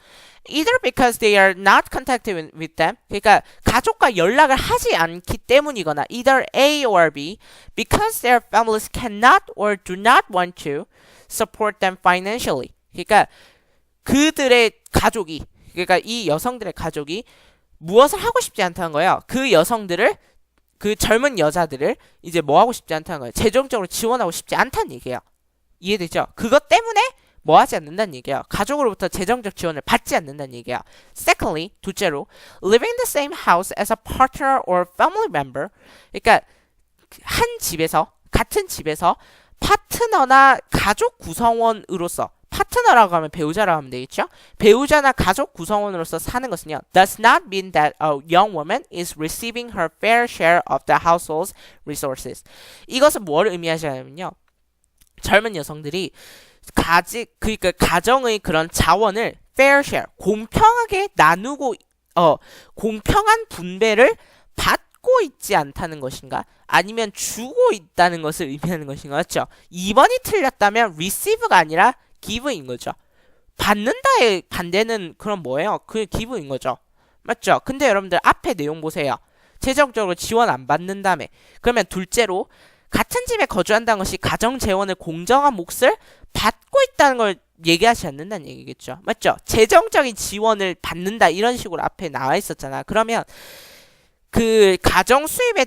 Either because they are not contacted with them. 그러니까 가족과 연락을 하지 않기 때문이거나 either A or B because their families cannot or do not want to support them financially. 그러니까 그들의 가족이 그러니까 이 여성들의 가족이 무엇을 하고 싶지 않다는 거예요. 그 젊은 여자들을 이제 뭐 하고 싶지 않다는 거예요. 재정적으로 지원하고 싶지 않다는 얘기예요. 이해되죠? 그것 때문에 뭐 하지 않는다는 얘기예요. 가족으로부터 재정적 지원을 받지 않는다는 얘기예요. Secondly, 둘째로 living in the same house as a partner or family member. 그러니까 같은 집에서 파트너나 가족 구성원으로서 파트너라고 하면 배우자라고 하면 되겠죠? 배우자나 가족 구성원으로서 사는 것은요. does not mean that a young woman is receiving her fair share of the household's resources. 이것은 뭘 의미하냐면요. 젊은 여성들이 그러니까 가정의 그런 자원을 fair share, 공평하게 나누고 공평한 분배를 받고 있지 않다는 것인가? 아니면 주고 있다는 것을 의미하는 것인가? 맞죠? 2번이 틀렸다면 receive가 아니라 give인 거죠. 받는다의 반대는 그럼 뭐예요? 그 give인 거죠. 맞죠? 근데 여러분들 앞에 내용 보세요. 재정적으로 지원 안 받는다며. 그러면 둘째로 같은 집에 거주한다는 것이 가정 재원을 공정한 몫을 받고 있다는 걸 얘기하지 않는다는 얘기겠죠. 맞죠? 재정적인 지원을 받는다 이런 식으로 앞에 나와 있었잖아. 그러면 그 가정 수입에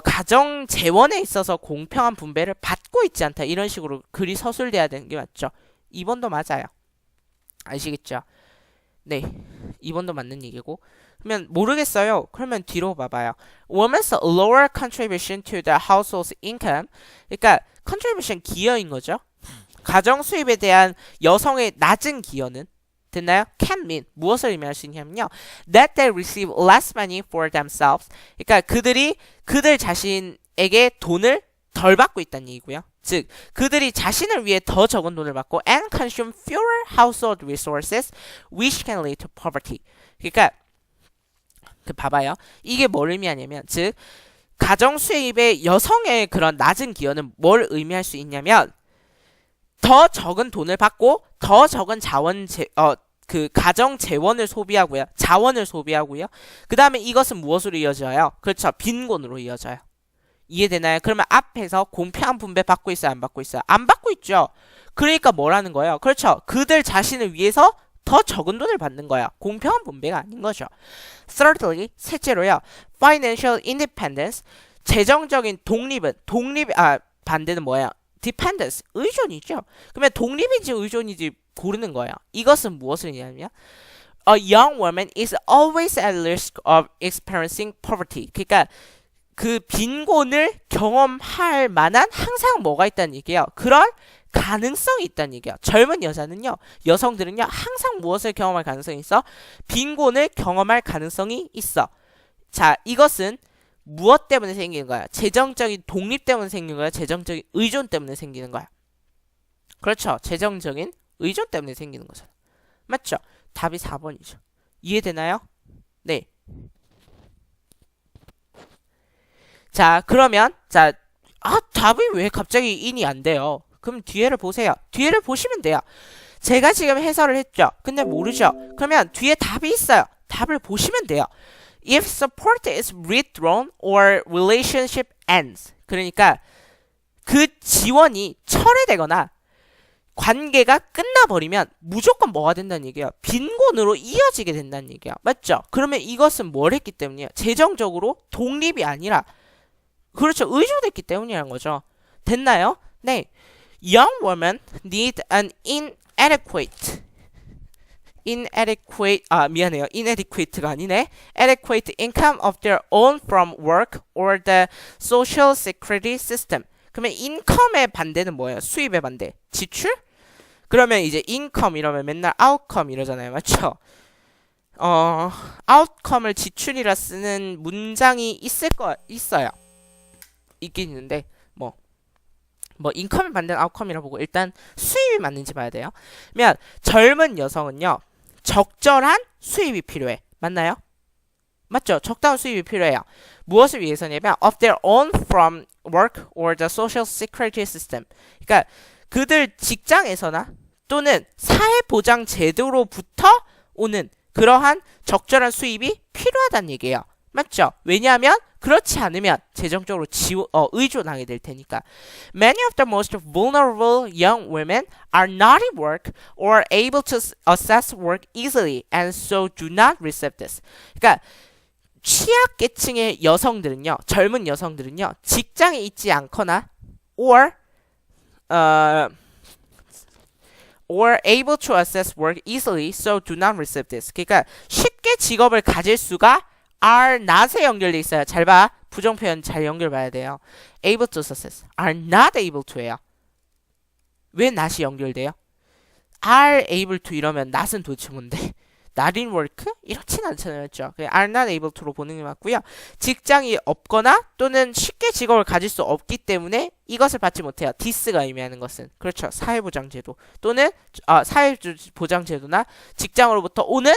가정 재원에 있어서 공평한 분배를 받고 있지 않다 이런 식으로 글이 서술돼야 되는 게 맞죠. 2번도 맞아요. 아시겠죠? 네, 2번도 맞는 얘기고. 그러면 모르겠어요. 그러면 뒤로 봐봐요. Women's lower contribution to the household's income. 그러니까 contribution 기여인 거죠. 가정 수입에 대한 여성의 낮은 기여는 됐나요? Can mean 무엇을 의미할 수 있냐면요. That they receive less money for themselves. 그러니까 그들 자신에게 돈을 덜 받고 있다는 얘기고요. 즉 그들이 자신을 위해 더 적은 돈을 받고 and consume fewer household resources which can lead to poverty. 그러니까 봐봐요. 이게 뭘 의미하냐면 즉 가정 수입의 여성의 그런 낮은 기여는 뭘 의미할 수 있냐면 더 적은 돈을 받고 더 적은 그 가정 재원을 소비하고요. 자원을 소비하고요. 그 다음에 이것은 무엇으로 이어져요? 그렇죠. 빈곤으로 이어져요. 이해되나요? 그러면 앞에서 공평한 분배 받고 있어요? 안 받고 있어요? 안 받고 있죠. 그러니까 뭐라는 거예요? 그렇죠. 그들 자신을 위해서 더 적은 돈을 받는 거야. 공평한 분배가 아닌 거죠. Thirdly, 셋째로요. Financial independence. 재정적인 반대는 뭐야? Dependence. 의존이죠. 그러면 독립인지 의존인지 고르는 거예요. 이것은 무엇을 의미하냐? A young woman is always at risk of experiencing poverty. 그러니까 그 빈곤을 경험할 만한 항상 뭐가 있다는 얘기예요. 그런 가능성이 있다는 얘기예요. 젊은 여자는요, 여성들은요, 항상 무엇을 경험할 가능성이 있어? 빈곤을 경험할 가능성이 있어. 자, 이것은 무엇 때문에 생기는 거야? 재정적인 독립 때문에 생기는 거야? 재정적인 의존 때문에 생기는 거야? 그렇죠. 재정적인 의존 때문에 생기는 거죠. 맞죠? 답이 4번이죠. 이해되나요? 네. 자, 그러면 답이 왜 갑자기 인이 안 돼요? 그럼 뒤에를 보세요. 뒤에를 보시면 돼요. 제가 지금 해설을 했죠. 근데 모르죠. 그러면 뒤에 답이 있어요. 답을 보시면 돼요. If support is withdrawn or relationship ends. 그러니까 그 지원이 철회되거나 관계가 끝나버리면 무조건 뭐가 된다는 얘기예요? 빈곤으로 이어지게 된다는 얘기예요. 맞죠? 그러면 이것은 뭘 했기 때문이에요? 재정적으로 독립이 아니라 그렇죠. 의존했기 때문이라는 거죠. 됐나요? 네. Young women need an inadequate가 아니네. adequate income of their own from work or the social security system. 그러면 income의 반대는 뭐예요? 수입의 반대. 지출? 그러면 이제 income 이러면 맨날 outcome 이러잖아요. 맞죠? outcome을 지출이라 쓰는 문장이 있어요. 있긴 있는데, 인컴을 반대는 아웃컴이라 보고 일단 수입이 맞는지 봐야 돼요. 그러면 젊은 여성은요, 적절한 수입이 필요해. 맞나요? 맞죠? 적당한 수입이 필요해요. 무엇을 위해서냐면 of their own from work or the social security system. 그러니까 그들 직장에서나 또는 사회보장 제도로부터 오는 그러한 적절한 수입이 필요하다는 얘기예요. 맞죠? 왜냐하면 그렇지 않으면 재정적으로 의존하게 될 테니까. Many of the most vulnerable young women are not in work or able to access work easily and so do not receive this. 그러니까 취약계층의 여성들은요, 젊은 여성들은요, 직장에 있지 않거나 or able to access work easily so do not receive this. 그러니까 쉽게 직업을 가질 수가 are not에 연결돼 있어요. 잘 봐. 부정표현 잘 연결 봐야 돼요. able to access. are not able to예요. 왜 not이 연결돼요? are able to 이러면 not은 도대체 뭔데? not in work? 이렇진 않잖아요. 그렇죠? are not able to로 보는 게 맞고요. 직장이 없거나 또는 쉽게 직업을 가질 수 없기 때문에 이것을 받지 못해요. this가 의미하는 것은. 그렇죠. 사회보장제도 또는 사회보장제도나 직장으로부터 오는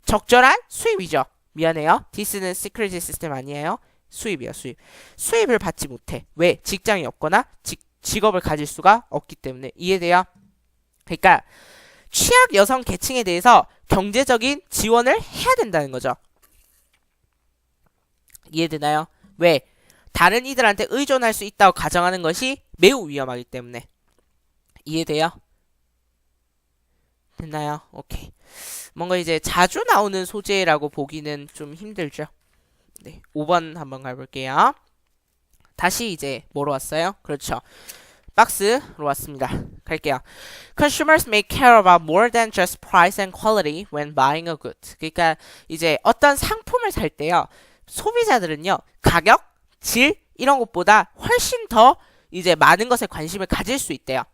적절한 수입이죠. 미안해요. this는 security system 아니에요. 수입이야, 수입. 수입을 받지 못해. 왜? 직장이 없거나 직업을 가질 수가 없기 때문에. 이해돼요? 그러니까 취약 여성 계층에 대해서 경제적인 지원을 해야 된다는 거죠. 이해되나요? 왜? 다른 이들한테 의존할 수 있다고 가정하는 것이 매우 위험하기 때문에. 이해돼요? 됐나요? 오케이. 뭔가 이제 자주 나오는 소재라고 보기는 좀 힘들죠. 네, 5번 한번 가볼게요. 다시 이제 뭐로 왔어요? 그렇죠. 박스로 왔습니다. 갈게요. Consumers may care about more than just price and quality when buying a good. 그러니까 이제 어떤 상품을 살 때요. 소비자들은요. 가격, 질 이런 것보다 훨씬 더 이제 많은 것에 관심을 가질 수 있대요.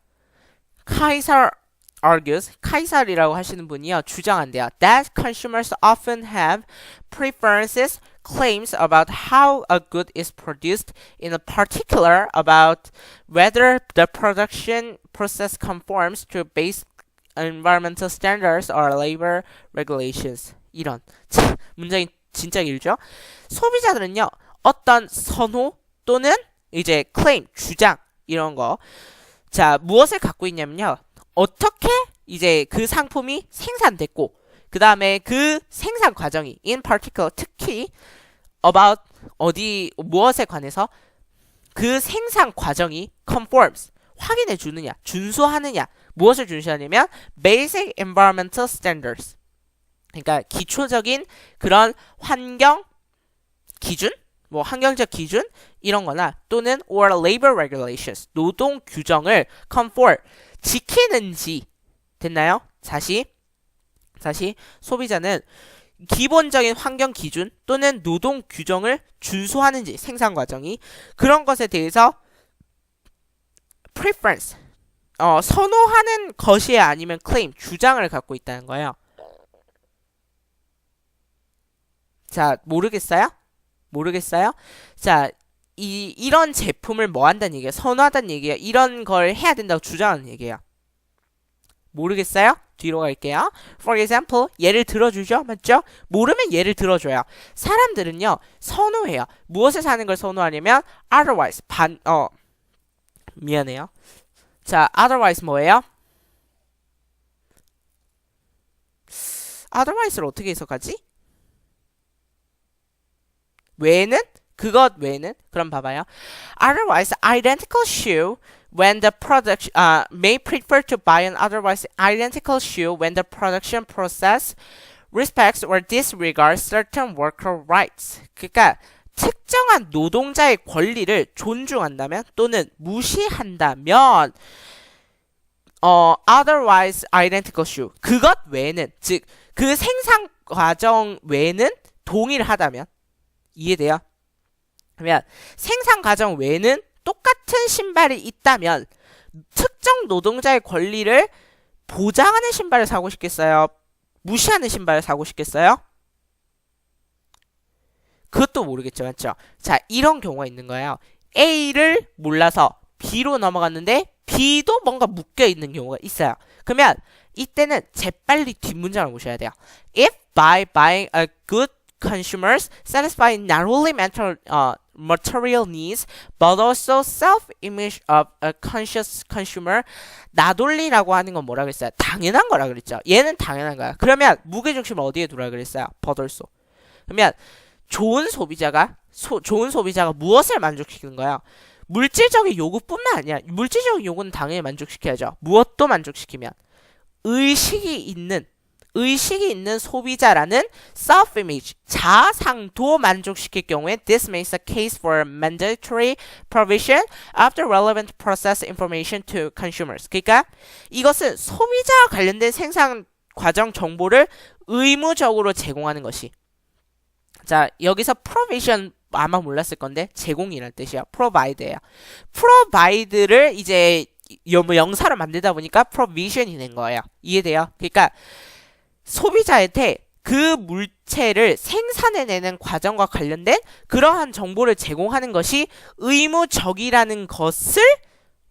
카이살이라고 하시는 분이요. 주장한대요. That consumers often have preferences, claims about how a good is produced, in particular about whether the production process conforms to basic environmental standards or labor regulations. 이런 문장이 진짜 길죠? 소비자들은요. 어떤 선호 또는 이제 claim, 주장 이런 거. 자, 무엇을 갖고 있냐면요. 어떻게 이제 그 상품이 생산됐고 그 다음에 그 생산 과정이 in particular 특히 about 어디 무엇에 관해서 그 생산 과정이 conforms 확인해 주느냐 준수하느냐 무엇을 준수하냐면 basic environmental standards 그러니까 기초적인 그런 환경 기준 뭐 환경적 기준 이런 거나 또는 or labor regulations 노동 규정을 conform 지키는지 됐나요? 다시 소비자는 기본적인 환경 기준 또는 노동 규정을 준수하는지 생산 과정이 그런 것에 대해서 preference 선호하는 것이 아니면 claim 주장을 갖고 있다는 거예요. 자, 모르겠어요? 자, 이런 제품을 뭐 한다는 얘기예요? 선호하다는 얘기예요. 이런 걸 해야 된다고 주장하는 얘기예요. 모르겠어요? 뒤로 갈게요. For example, 예를 들어주죠? 맞죠? 모르면 예를 들어줘요. 사람들은요, 선호해요. 무엇을 사는 걸 선호하냐면, otherwise, 미안해요. 자, otherwise 뭐예요? otherwise를 어떻게 해석하지? 외에는? 그것 외에는? 그럼 봐봐요. Otherwise, identical shoe when the product may prefer to buy an otherwise identical shoe when the production process respects or disregards certain worker rights. 그러니까 특정한 노동자의 권리를 존중한다면 또는 무시한다면 otherwise identical shoe 그것 외에는 즉 그 생산 과정 외에는 동일하다면 이해돼요? 그러면 생산 과정 외에는 똑같은 신발이 있다면 특정 노동자의 권리를 보장하는 신발을 사고 싶겠어요? 무시하는 신발을 사고 싶겠어요? 그것도 모르겠죠, 맞죠? 자, 이런 경우가 있는 거예요. A를 몰라서 B로 넘어갔는데 B도 뭔가 묶여있는 경우가 있어요. 그러면 이때는 재빨리 뒷문장을 보셔야 돼요. If by buying a good consumers satisfy not only material needs but also self-image of a conscious consumer 나돌리라고 하는 건 뭐라 그랬어요? 당연한 거라 그랬죠. 얘는 당연한 거야. 그러면 무게중심을 어디에 두라 그랬어요? but also. 그러면 좋은 소비자가 무엇을 만족시키는 거야? 물질적인 요구뿐만 아니야. 물질적인 요구는 당연히 만족시켜야죠. 무엇도 만족시키면 의식이 있는 소비자라는 self-image, 자아상도 만족시킬 경우에 this makes a case for mandatory provision of the relevant process information to consumers. 그러니까 이것은 소비자와 관련된 생산 과정 정보를 의무적으로 제공하는 것이 자, 여기서 provision 아마 몰랐을 건데 제공이라는 뜻이야. provide예요. provide를 이제 영사로 만들다 보니까 provision이 된 거예요. 이해돼요? 그러니까 소비자한테 그 물체를 생산해내는 과정과 관련된 그러한 정보를 제공하는 것이 의무적이라는 것을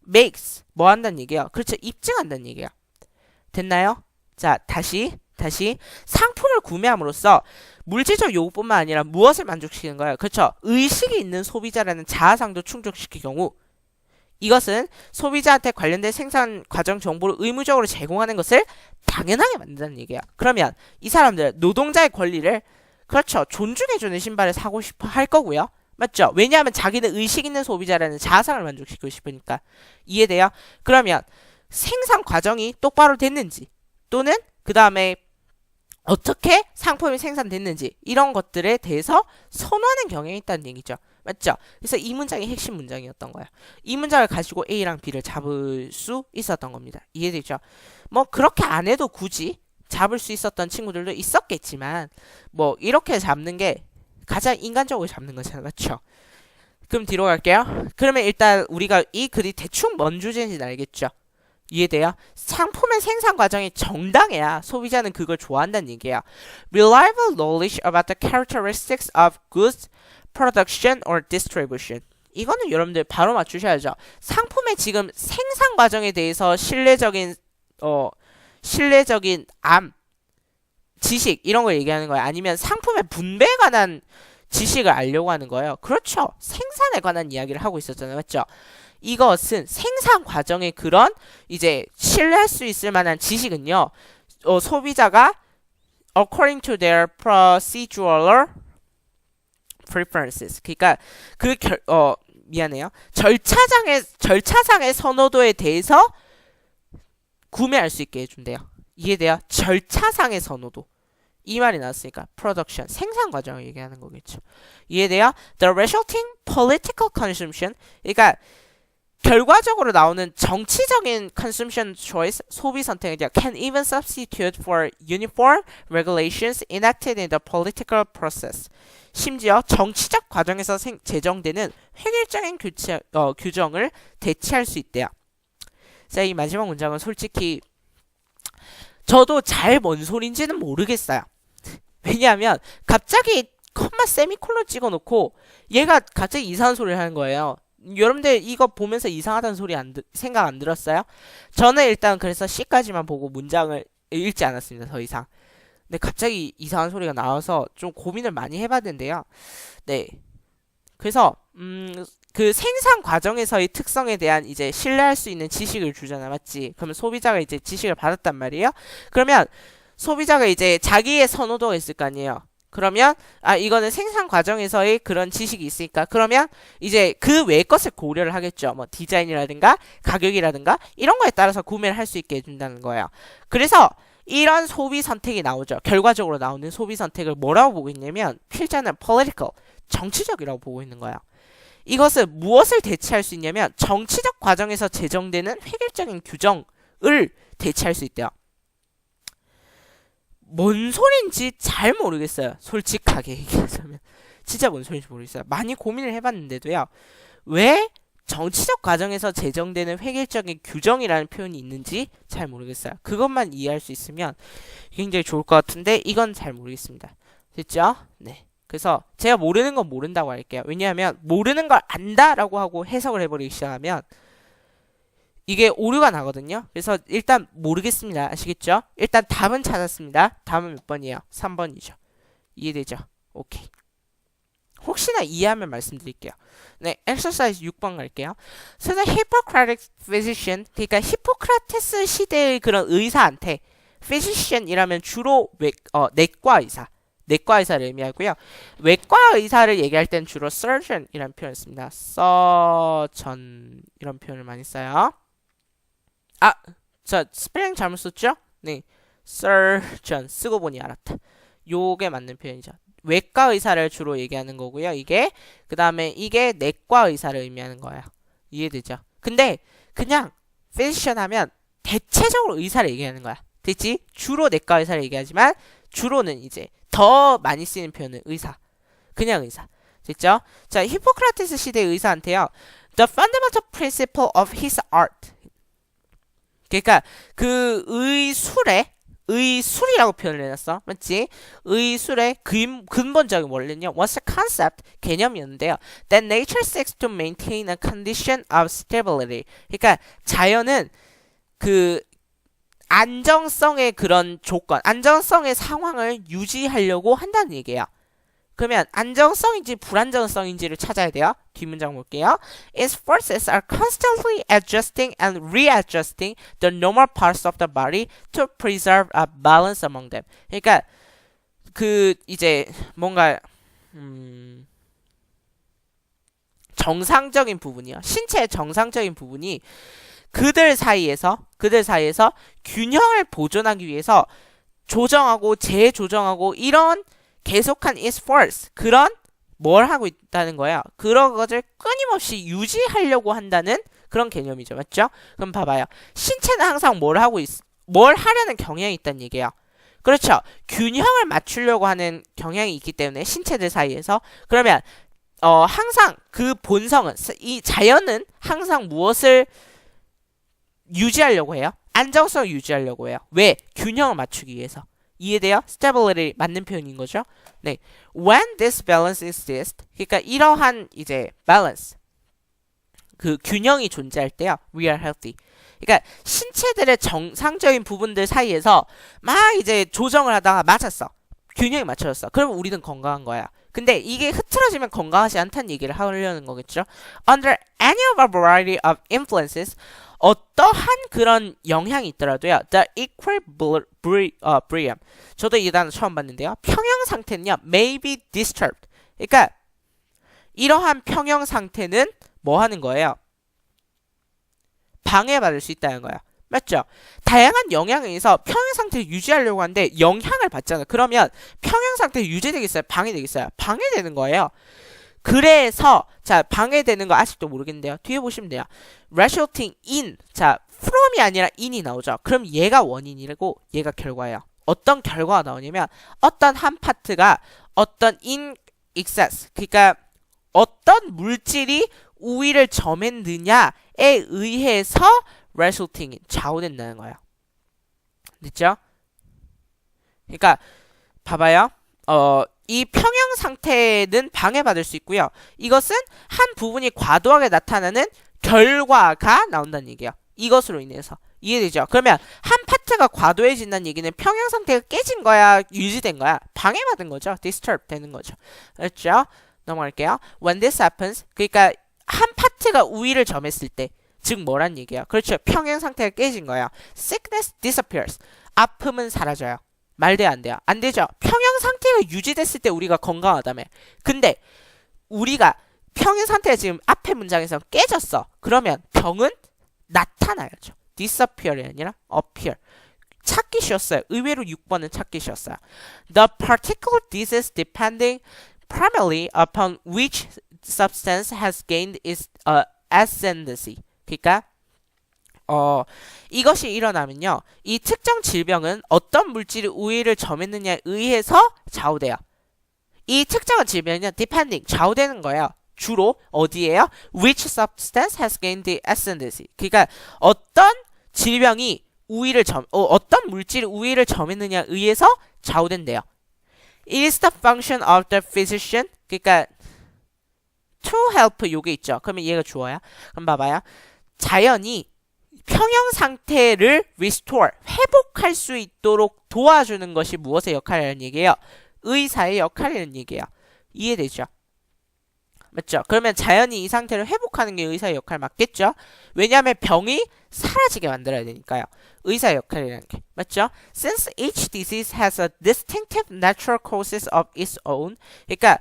makes 뭐 한다는 얘기예요? 그렇죠. 입증한다는 얘기예요. 됐나요? 자, 다시 상품을 구매함으로써 물질적 요구뿐만 아니라 무엇을 만족시키는 거예요? 그렇죠. 의식이 있는 소비자라는 자아상도 충족시킬 경우 이것은 소비자한테 관련된 생산 과정 정보를 의무적으로 제공하는 것을 당연하게 만든다는 얘기야. 그러면 이 사람들 노동자의 권리를 그렇죠. 존중해주는 신발을 사고 싶어 할 거고요. 맞죠? 왜냐하면 자기는 의식 있는 소비자라는 자아상을 만족시키고 싶으니까. 이해돼요? 그러면 생산 과정이 똑바로 됐는지 또는 그 다음에 어떻게 상품이 생산됐는지 이런 것들에 대해서 선호하는 경향이 있다는 얘기죠. 맞죠? 그래서 이 문장이 핵심 문장이었던 거예요. 이 문장을 가지고 A랑 B를 잡을 수 있었던 겁니다. 이해되죠? 뭐 그렇게 안 해도 굳이 잡을 수 있었던 친구들도 있었겠지만 뭐 이렇게 잡는 게 가장 인간적으로 잡는 거잖아요. 맞죠? 그럼 뒤로 갈게요. 그러면 일단 우리가 이 글이 대충 뭔 주제인지 알겠죠? 이해돼요? 상품의 생산 과정이 정당해야 소비자는 그걸 좋아한다는 얘기예요. Reliable knowledge about the characteristics of goods production or distribution. 이거는 여러분들 바로 맞추셔야죠. 상품의 지금 생산 과정에 대해서 신뢰적인 지식 이런 걸 얘기하는 거예요. 아니면 상품의 분배에 관한 지식을 알려고 하는 거예요. 그렇죠. 생산에 관한 이야기를 하고 있었잖아요. 맞죠? 이것은 생산 과정의 그런 이제 신뢰할 수 있을 만한 지식은요. 소비자가 according to their procedural preferences. 그러니까 미안해요. 절차상의 선호도에 대해서 구매할 수 있게 해준대요. 이해돼요? 절차상의 선호도. 이 말이 나왔으니까 production, 생산 과정을 얘기하는 거겠죠. 이해돼요? The resulting political consumption. 그러니까 결과적으로 나오는 정치적인 consumption choice, 소비 선택은요, can even substitute for uniform regulations enacted in the political process. 심지어 정치적 과정에서 제정되는 획일적인 규정을 대체할 수 있대요. 자, 이 마지막 문장은 솔직히 저도 잘 뭔 소린지는 모르겠어요. 왜냐하면 갑자기 컴마 세미콜론 찍어놓고 얘가 갑자기 이상한 소리를 하는 거예요. 여러분들 이거 보면서 이상하다는 소리 생각 안 들었어요? 저는 일단 그래서 C까지만 보고 문장을 읽지 않았습니다. 더 이상. 근데 갑자기 이상한 소리가 나와서 좀 고민을 많이 해봤는데요. 네. 그래서 그 생산 과정에서의 특성에 대한 이제 신뢰할 수 있는 지식을 주잖아, 맞지? 그러면 소비자가 이제 지식을 받았단 말이에요. 그러면 소비자가 이제 자기의 선호도가 있을 거 아니에요. 그러면 이거는 생산 과정에서의 그런 지식이 있으니까 그러면 이제 그 외의 것을 고려를 하겠죠. 뭐 디자인이라든가 가격이라든가 이런 거에 따라서 구매를 할 수 있게 해준다는 거예요. 그래서 이런 소비 선택이 나오죠. 결과적으로 나오는 소비 선택을 뭐라고 보고 있냐면 필자는 political, 정치적이라고 보고 있는 거예요. 이것은 무엇을 대체할 수 있냐면 정치적 과정에서 제정되는 획일적인 규정을 대체할 수 있대요. 뭔 소린지 잘 모르겠어요. 솔직하게 얘기하자면 진짜 뭔 소린지 모르겠어요. 많이 고민을 해봤는데도요. 왜 정치적 과정에서 제정되는 획일적인 규정이라는 표현이 있는지 잘 모르겠어요. 그것만 이해할 수 있으면 굉장히 좋을 것 같은데 이건 잘 모르겠습니다. 됐죠? 네. 그래서 제가 모르는 건 모른다고 할게요. 왜냐하면 모르는 걸 안다라고 하고 해석을 해버리기 시작하면 이게 오류가 나거든요. 그래서 일단 모르겠습니다. 아시겠죠? 일단 답은 찾았습니다. 답은 몇 번이에요? 3번이죠. 이해되죠? 오케이. 혹시나 이해하면 말씀드릴게요. 네, exercise 6번 갈게요. So the Hippocratic physician, 그러니까 히포크라테스 시대의 그런 의사한테 physician이라면 주로 내과 의사, 내과 의사를 의미하고요. 외과 의사를 얘기할 땐 주로 surgeon이라는 표현을 씁니다. surgeon 이런 표현을 많이 써요. 저 스펠링 잘못 썼죠? 네, surgeon 쓰고 보니 알았다. 요게 맞는 표현이죠. 외과 의사를 주로 얘기하는 거고요. 이게 그 다음에 이게 내과 의사를 의미하는 거예요. 이해되죠? 근데 그냥 physician 하면 대체적으로 의사를 얘기하는 거야. 됐지? 주로 내과 의사를 얘기하지만 주로는 이제 더 많이 쓰이는 표현은 의사. 그냥 의사. 됐죠? 자, 히포크라테스 시대의 의사한테요. The fundamental principle of his art. 그러니까 그 의술이라고 표현을 해놨어. 맞지? 의술의 근본적인 원리는요. was a concept, 개념이었는데요. That nature seeks to maintain a condition of stability. 그러니까 자연은 그 안정성의 그런 조건, 안정성의 상황을 유지하려고 한다는 얘기예요. 그러면 안정성인지 불안정성인지를 찾아야 돼요. 뒷문장 볼게요. Its forces are constantly adjusting and readjusting the normal parts of the body to preserve a balance among them. 그러니까 그 이제 뭔가 정상적인 부분이요. 신체의 정상적인 부분이 그들 사이에서 균형을 보존하기 위해서 조정하고 재조정하고 이런 계속한 its force 그런 뭘 하고 있다는 거야. 그런 것을 끊임없이 유지하려고 한다는 그런 개념이죠. 맞죠? 그럼 봐봐요. 신체는 항상 뭘 하려는 경향이 있다는 얘기예요. 그렇죠. 균형을 맞추려고 하는 경향이 있기 때문에 신체들 사이에서 그러면 항상 그 본성은 이 자연은 항상 무엇을 유지하려고 해요? 안정성을 유지하려고 해요. 왜? 균형을 맞추기 위해서. 이해돼요? stability 맞는 표현인 거죠. 네. When this balance exists, 그러니까 이러한 이제 balance, 그 균형이 존재할 때요. We are healthy. 그러니까 신체들의 정상적인 부분들 사이에서 막 이제 조정을 하다가 맞았어. 균형이 맞춰졌어. 그러면 우리는 건강한 거야. 근데 이게 흐트러지면 건강하지 않다는 얘기를 하려는 거겠죠. Under any of a variety of influences, 어떠한 그런 영향이 있더라도요. The equilibrium. 저도 이 단어 처음 봤는데요. 평형 상태는요. may be disturbed. 그러니까 이러한 평형 상태는 뭐 하는 거예요? 방해받을 수 있다는 거야. 맞죠? 다양한 영향에 의해서 평형 상태를 유지하려고 하는데 영향을 받잖아요. 그러면 평형 상태 유지되겠어요? 방해되겠어요? 방해되는 거예요. 그래서 자 방해되는 거 아직도 모르겠는데요. 뒤에 보시면 돼요. resulting in 자 from이 아니라 in이 나오죠. 그럼 얘가 원인이고 얘가 결과예요. 어떤 결과가 나오냐면 어떤 한 파트가 어떤 in excess 그러니까 어떤 물질이 우위를 점했느냐에 의해서 resulting 좌우된다는 거예요. 됐죠? 그러니까 봐봐요. 이 평형 상태는 방해받을 수 있고요. 이것은 한 부분이 과도하게 나타나는 결과가 나온다는 얘기예요. 이것으로 인해서. 이해되죠? 그러면 한 파트가 과도해진다는 얘기는 평형 상태가 깨진 거야? 유지된 거야? 방해받은 거죠. disturb 되는 거죠. 그렇죠? 넘어갈게요. When this happens, 그러니까 한 파트가 우위를 점했을 때, 즉 뭐란 얘기야? 그렇죠. 평형 상태가 깨진 거야. Sickness disappears. 아픔은 사라져요. 말돼 안 돼요? 안 되죠. 평형 상태가 유지됐을 때 우리가 건강하다며. 근데 우리가 평형 상태가 지금 앞에 문장에서 깨졌어. 그러면 병은 나타나야죠. disappear이 아니라 appear. 찾기 쉬웠어요. 의외로 6번은 찾기 쉬웠어요. The particular disease depending primarily upon which substance has gained its ascendancy. 그러니까 이것이 일어나면요. 이 특정 질병은 어떤 물질이 우위를 점했느냐에 의해서 좌우돼요. 이 특정한 질병은요. depending 좌우되는 거예요. 주로 어디에요? Which substance has gained the ascendancy. 그러니까 어떤 질병이 어떤 물질이 우위를 점했느냐에 의해서 좌우된대요. It is the function of the physician. 그러니까 to help 요게 있죠. 그러면 얘가 주어야. 그럼 봐봐요. 자연이 평형 상태를 restore, 회복할 수 있도록 도와주는 것이 무엇의 역할이라는 얘기예요? 의사의 역할이라는 얘기예요. 이해되죠? 맞죠? 그러면 자연이 이 상태를 회복하는 게 의사의 역할 맞겠죠? 왜냐하면 병이 사라지게 만들어야 되니까요. 의사의 역할이라는 게. 맞죠? Since each disease has a distinctive natural causes of its own. 그러니까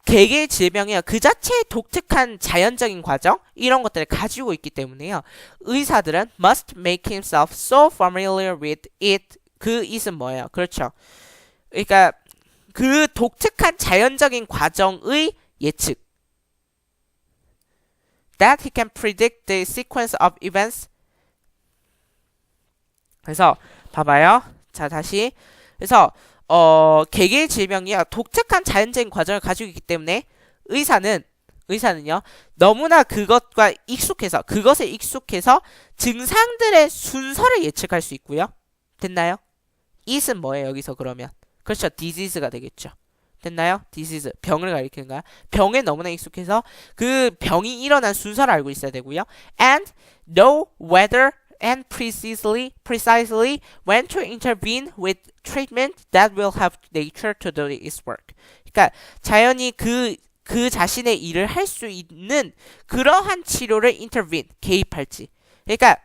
개개의 질병이요. 그 자체의 독특한 자연적인 과정 이런 것들을 가지고 있기 때문에요. 의사들은 must make himself so familiar with it. 그 it은 뭐예요? 그렇죠. 그러니까 그 독특한 자연적인 과정의 예측. That he can predict the sequence of events. 그래서 봐봐요. 자 다시. 그래서 개개의 질병이요. 독특한 자연적인 과정을 가지고 있기 때문에 의사는요. 너무나 그것에 익숙해서 증상들의 순서를 예측할 수 있고요. 됐나요? it은 뭐예요? 여기서 그러면. 그렇죠. disease가 되겠죠. 됐나요? disease. 병을 가리키는 거야. 병에 너무나 익숙해서 그 병이 일어난 순서를 알고 있어야 되고요. And know whether and precisely when to intervene with treatment that will help nature to do its work. 그러니까 자연이 그 자신의 일을 할 수 있는 그러한 치료를 intervene, 개입할지. 그러니까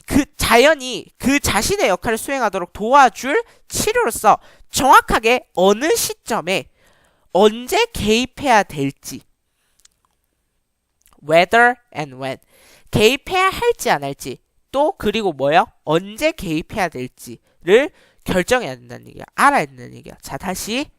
그 자연이 그 자신의 역할을 수행하도록 도와줄 치료로서 정확하게 어느 시점에 언제 개입해야 될지. whether and when. 개입해야 할지 안 할지. 또 그리고 뭐요? 언제 개입해야 될지를 결정해야 된다는 얘기야. 알아야 된다는 얘기야. 자 다시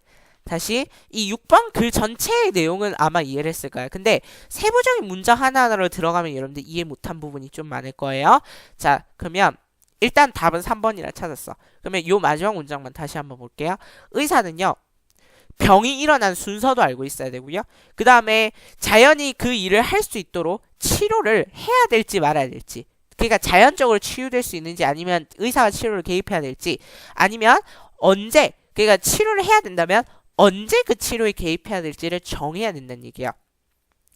이 6번 글 전체의 내용은 아마 이해를 했을 거예요. 근데 세부적인 문장 하나하나로 들어가면 여러분들 이해 못한 부분이 좀 많을 거예요. 자 그러면 일단 답은 3번이라 찾았어. 그러면 요 마지막 문장만 다시 한번 볼게요. 의사는요. 병이 일어난 순서도 알고 있어야 되고요. 그 다음에 자연이 그 일을 할 수 있도록 치료를 해야 될지 말아야 될지. 그러니까 자연적으로 치유될 수 있는지 아니면 의사가 치료를 개입해야 될지 아니면 언제 그러니까 치료를 해야 된다면 언제 그 치료에 개입해야 될지를 정해야 된다는 얘기야.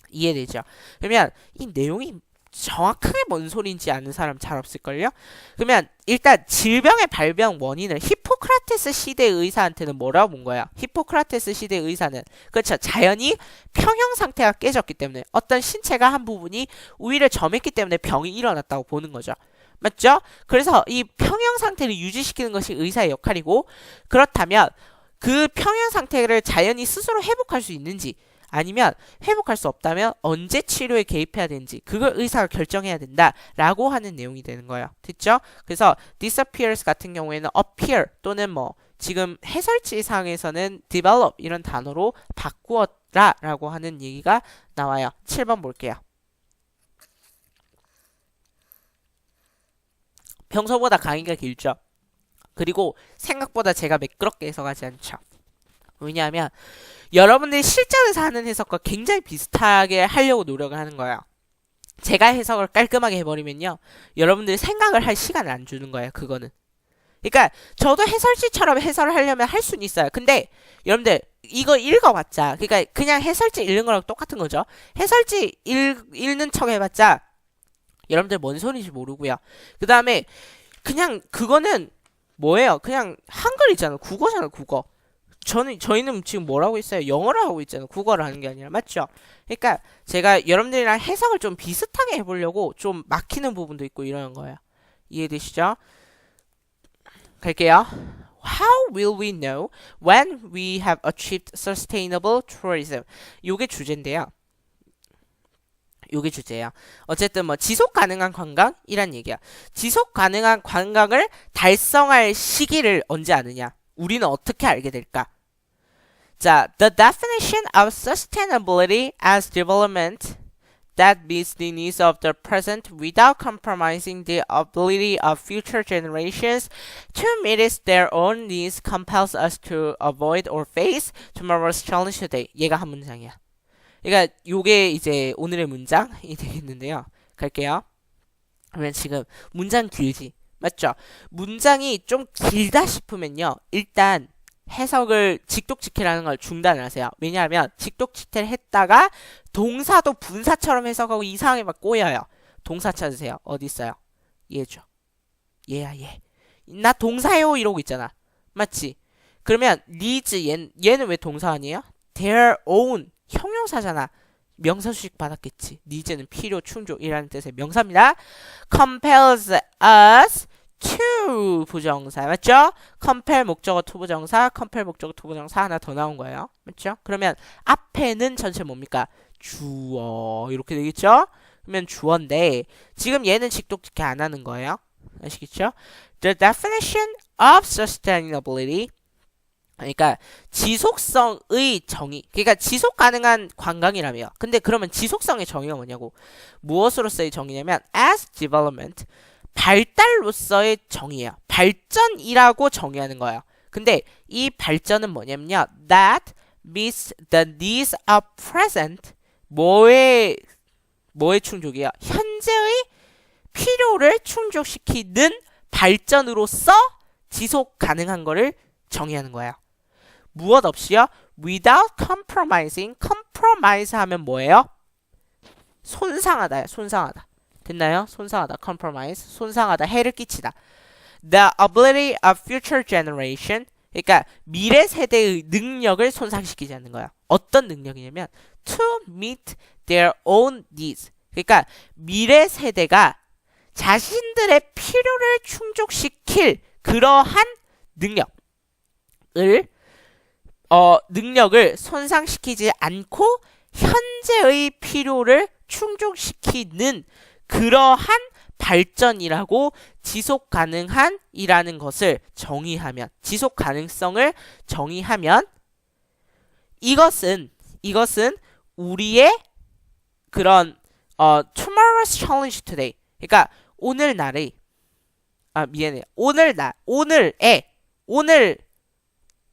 이해되죠? 그러면 이 내용이 정확하게 뭔 소리인지 아는 사람 잘 없을걸요? 그러면 일단 질병의 발병 원인을 히포크라테스 시대 의사한테는 뭐라고 본 거야? 히포크라테스 시대 의사는 그렇죠. 자연히 평형 상태가 깨졌기 때문에 어떤 신체가 한 부분이 우위를 점했기 때문에 병이 일어났다고 보는 거죠. 맞죠? 그래서 이 평형 상태를 유지시키는 것이 의사의 역할이고 그렇다면 그 평형 상태를 자연히 스스로 회복할 수 있는지 아니면 회복할 수 없다면 언제 치료에 개입해야 되는지 그걸 의사가 결정해야 된다라고 하는 내용이 되는 거예요. 됐죠? 그래서 disappears 같은 경우에는 appear 또는 뭐 지금 해설지상에서는 develop 이런 단어로 바꾸었라 라고 하는 얘기가 나와요. 7번 볼게요. 평소보다 강의가 길죠? 그리고 생각보다 제가 매끄럽게 해석하지 않죠. 왜냐하면 여러분들이 실전에서 하는 해석과 굉장히 비슷하게 하려고 노력을 하는 거예요. 제가 해석을 깔끔하게 해버리면요. 여러분들이 생각을 할 시간을 안 주는 거예요. 그거는. 그러니까 저도 해설지처럼 해설을 하려면 할 수는 있어요. 근데 여러분들 이거 읽어봤자 그러니까 그냥 해설지 읽는 거랑 똑같은 거죠. 해설지 읽는 척 해봤자 여러분들 뭔 소리인지 모르고요. 그 다음에 그냥 그거는 뭐예요? 그냥 한글이잖아. 국어잖아. 국어. 저희는 지금 뭐라고 있어요? 영어를 하고 있잖아요. 국어를 하는 게 아니라. 맞죠? 그러니까 제가 여러분들이랑 해석을 좀 비슷하게 해보려고 좀 막히는 부분도 있고 이러는 거예요. 이해되시죠? 갈게요. How will we know when we have achieved sustainable tourism? 요게 주제인데요. 요게 주제야. 어쨌든 뭐 지속 가능한 관광이란 얘기야. 지속 가능한 관광을 달성할 시기를 언제 아느냐? 우리는 어떻게 알게 될까? 자, the definition of sustainability as development that meets the needs of the present without compromising the ability of future generations to meet their own needs compels us to avoid or face tomorrow's challenge today. 얘가 한 문장이야. 그러니까 요게 이제 오늘의 문장이 되겠는데요. 갈게요. 그러면 지금 문장 길지? 맞죠? 문장이 좀 길다 싶으면요. 일단 해석을 직독직해라는 걸 중단을 하세요. 왜냐하면 직독직해를 했다가 동사도 분사처럼 해석하고 이상하게 막 꼬여요. 동사 찾으세요. 어디 있어요? 얘죠. 얘야 얘. 나 동사요 이러고 있잖아. 맞지? 그러면 needs 얘는 왜 동사 아니에요? their own 형용사잖아. 명사 수식 받았겠지. needs는 필요, 충족이라는 뜻의 명사입니다. compels us to 부정사 맞죠? compel 목적어 to 부정사, compel 목적어 to 부정사 하나 더 나온 거예요. 맞죠? 그러면 앞에는 전체 뭡니까? 주어 이렇게 되겠죠? 그러면 주어인데 지금 얘는 직독직해 안 하는 거예요. 아시겠죠? The definition of sustainability 그러니까 지속성의 정의 그러니까 지속 가능한 관광이라며 근데 그러면 지속성의 정의가 뭐냐고 무엇으로서의 정의냐면 as development 발달로서의 정의예요. 발전이라고 정의하는 거예요. 근데 이 발전은 뭐냐면요. that meets the needs of present 뭐의 충족이야? 현재의 필요를 충족시키는 발전으로서 지속 가능한 거를 정의하는 거예요. 무엇 없이요? without compromising compromise 하면 뭐예요? 손상하다요. 손상하다. 됐나요? 손상하다. compromise. 손상하다. 해를 끼치다. The ability of future generation. 그러니까 미래 세대의 능력을 손상시키지 않는 거야. 어떤 능력이냐면 to meet their own needs. 그러니까 미래 세대가 자신들의 필요를 충족시킬 그러한 능력을 손상시키지 않고 현재의 필요를 충족시키는 그러한 발전이라고 지속 가능한이라는 것을 정의하면 지속 가능성을 정의하면 이것은 우리의 그런 tomorrow's challenge today 그러니까 오늘날의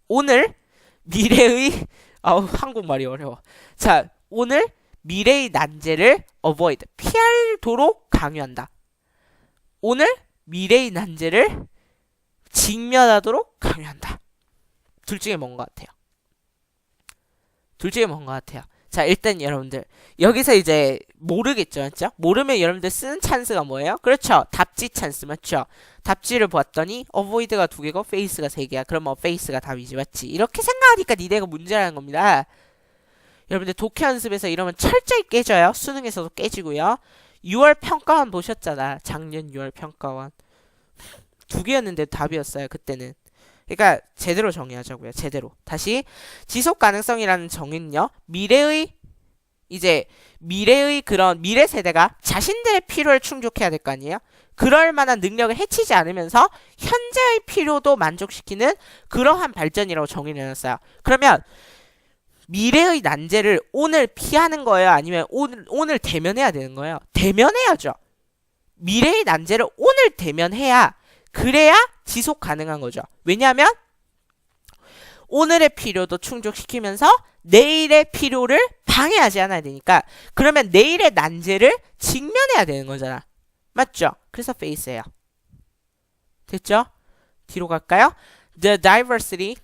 오늘 미래의 한국말이 어려워. 자, 오늘 미래의 난제를 avoid 피하도록 강요한다. 오늘 미래의 난제를 직면하도록 강요한다. 둘 중에 뭔 것 같아요? 자, 일단 여러분들 여기서 이제 모르겠죠, 맞죠? 모르면 여러분들 쓰는 찬스가 뭐예요? 그렇죠, 답지 찬스 맞죠? 답지를 봤더니 avoid가 2개고 face가 3개야. 그럼 뭐 face가 답이지, 맞지? 이렇게 생각하니까 니네가 문제라는 겁니다. 여러분들 독해 연습에서 이러면 철저히 깨져요. 수능에서도 깨지고요. 6월 평가원 보셨잖아. 작년 6월 평가원 2개였는데 답이었어요, 그때는. 그러니까 제대로 정의하자고요. 제대로. 다시 지속 가능성이라는 정의는요, 미래의 그런 미래 세대가 자신들의 필요를 충족해야 될 거 아니에요? 그럴 만한 능력을 해치지 않으면서 현재의 필요도 만족시키는 그러한 발전이라고 정의를 해놨어요. 그러면 미래의 난제를 오늘 피하는 거예요? 아니면 오늘 대면해야 되는 거예요? 대면해야죠. 미래의 난제를 오늘 대면해야, 그래야 지속 가능한 거죠. 왜냐하면 오늘의 필요도 충족시키면서 내일의 필요를 방해하지 않아야 되니까. 그러면 내일의 난제를 직면해야 되는 거잖아. 맞죠? 그래서 face예요. 됐죠? 뒤로 갈까요? The diversity,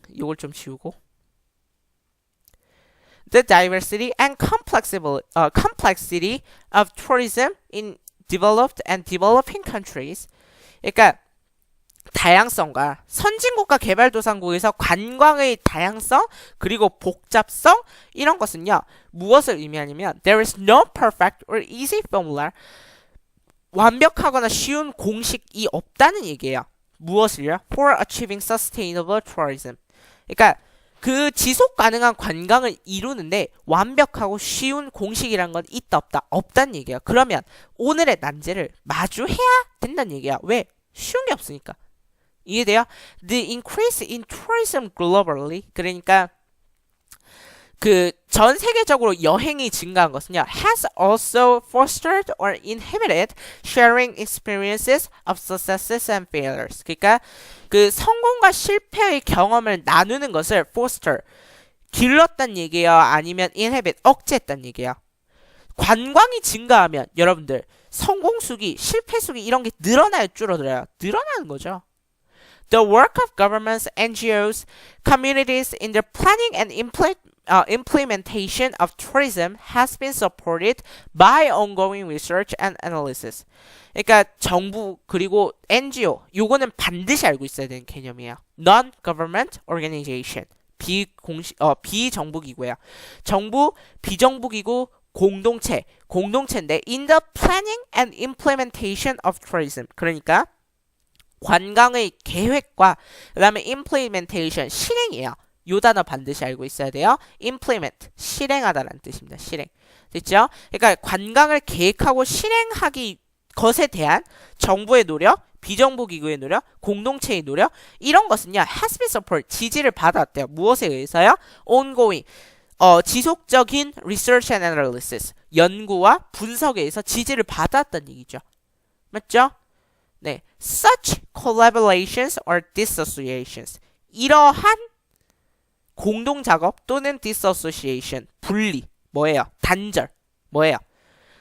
이걸 좀 지우고, the diversity and complexity of tourism in developed and developing countries. 그러니까 다양성과 선진국과 개발도상국에서 관광의 다양성 그리고 복잡성, 이런 것은요 무엇을 의미하냐면 there is no perfect or easy formula, 완벽하거나 쉬운 공식이 없다는 얘기예요. 무엇을요? for achieving sustainable tourism. 그러니까 그 지속 가능한 관광을 이루는데 완벽하고 쉬운 공식이란 건 있다 없다? 없다는 얘기예요. 그러면 오늘의 난제를 마주해야 된다는 얘기야. 왜? 쉬운 게 없으니까. 이해돼요? The increase in tourism globally, 그러니까 그 전 세계적으로 여행이 증가한 것은요 has also fostered or inhibited sharing experiences of successes and failures. 그러니까 그 성공과 실패의 경험을 나누는 것을 foster, 길렀단 얘기예요? 아니면 inhibit, 억제했단 얘기예요? 관광이 증가하면 여러분들 성공수기, 실패수기 이런 게 늘어나요, 줄어들어요? 늘어나는 거죠. The work of governments, NGOs, communities in the planning and implementation of tourism has been supported by ongoing research and analysis. 그러니까 정부 그리고 NGO, 요거는 반드시 알고 있어야 되는 개념이에요. Non-government organization, 비정부기구예요. 정부, 비정부기구, 공동체인데 in the planning and implementation of tourism. 그러니까 관광의 계획과 그 다음에 implementation, 실행이에요. 요 단어 반드시 알고 있어야 돼요. implement, 실행하다라는 뜻입니다. 실행. 됐죠? 그러니까 관광을 계획하고 실행하기 것에 대한 정부의 노력, 비정부 기구의 노력, 공동체의 노력, 이런 것은요 has been support, 지지를 받았대요. 무엇에 의해서요? ongoing, 지속적인 research and analysis, 연구와 분석에 의해서 지지를 받았다는 얘기죠. 맞죠? 네, such collaborations or dissociations, 이러한 공동 작업 또는 dissociation, 분리, 뭐예요? 단절, 뭐예요?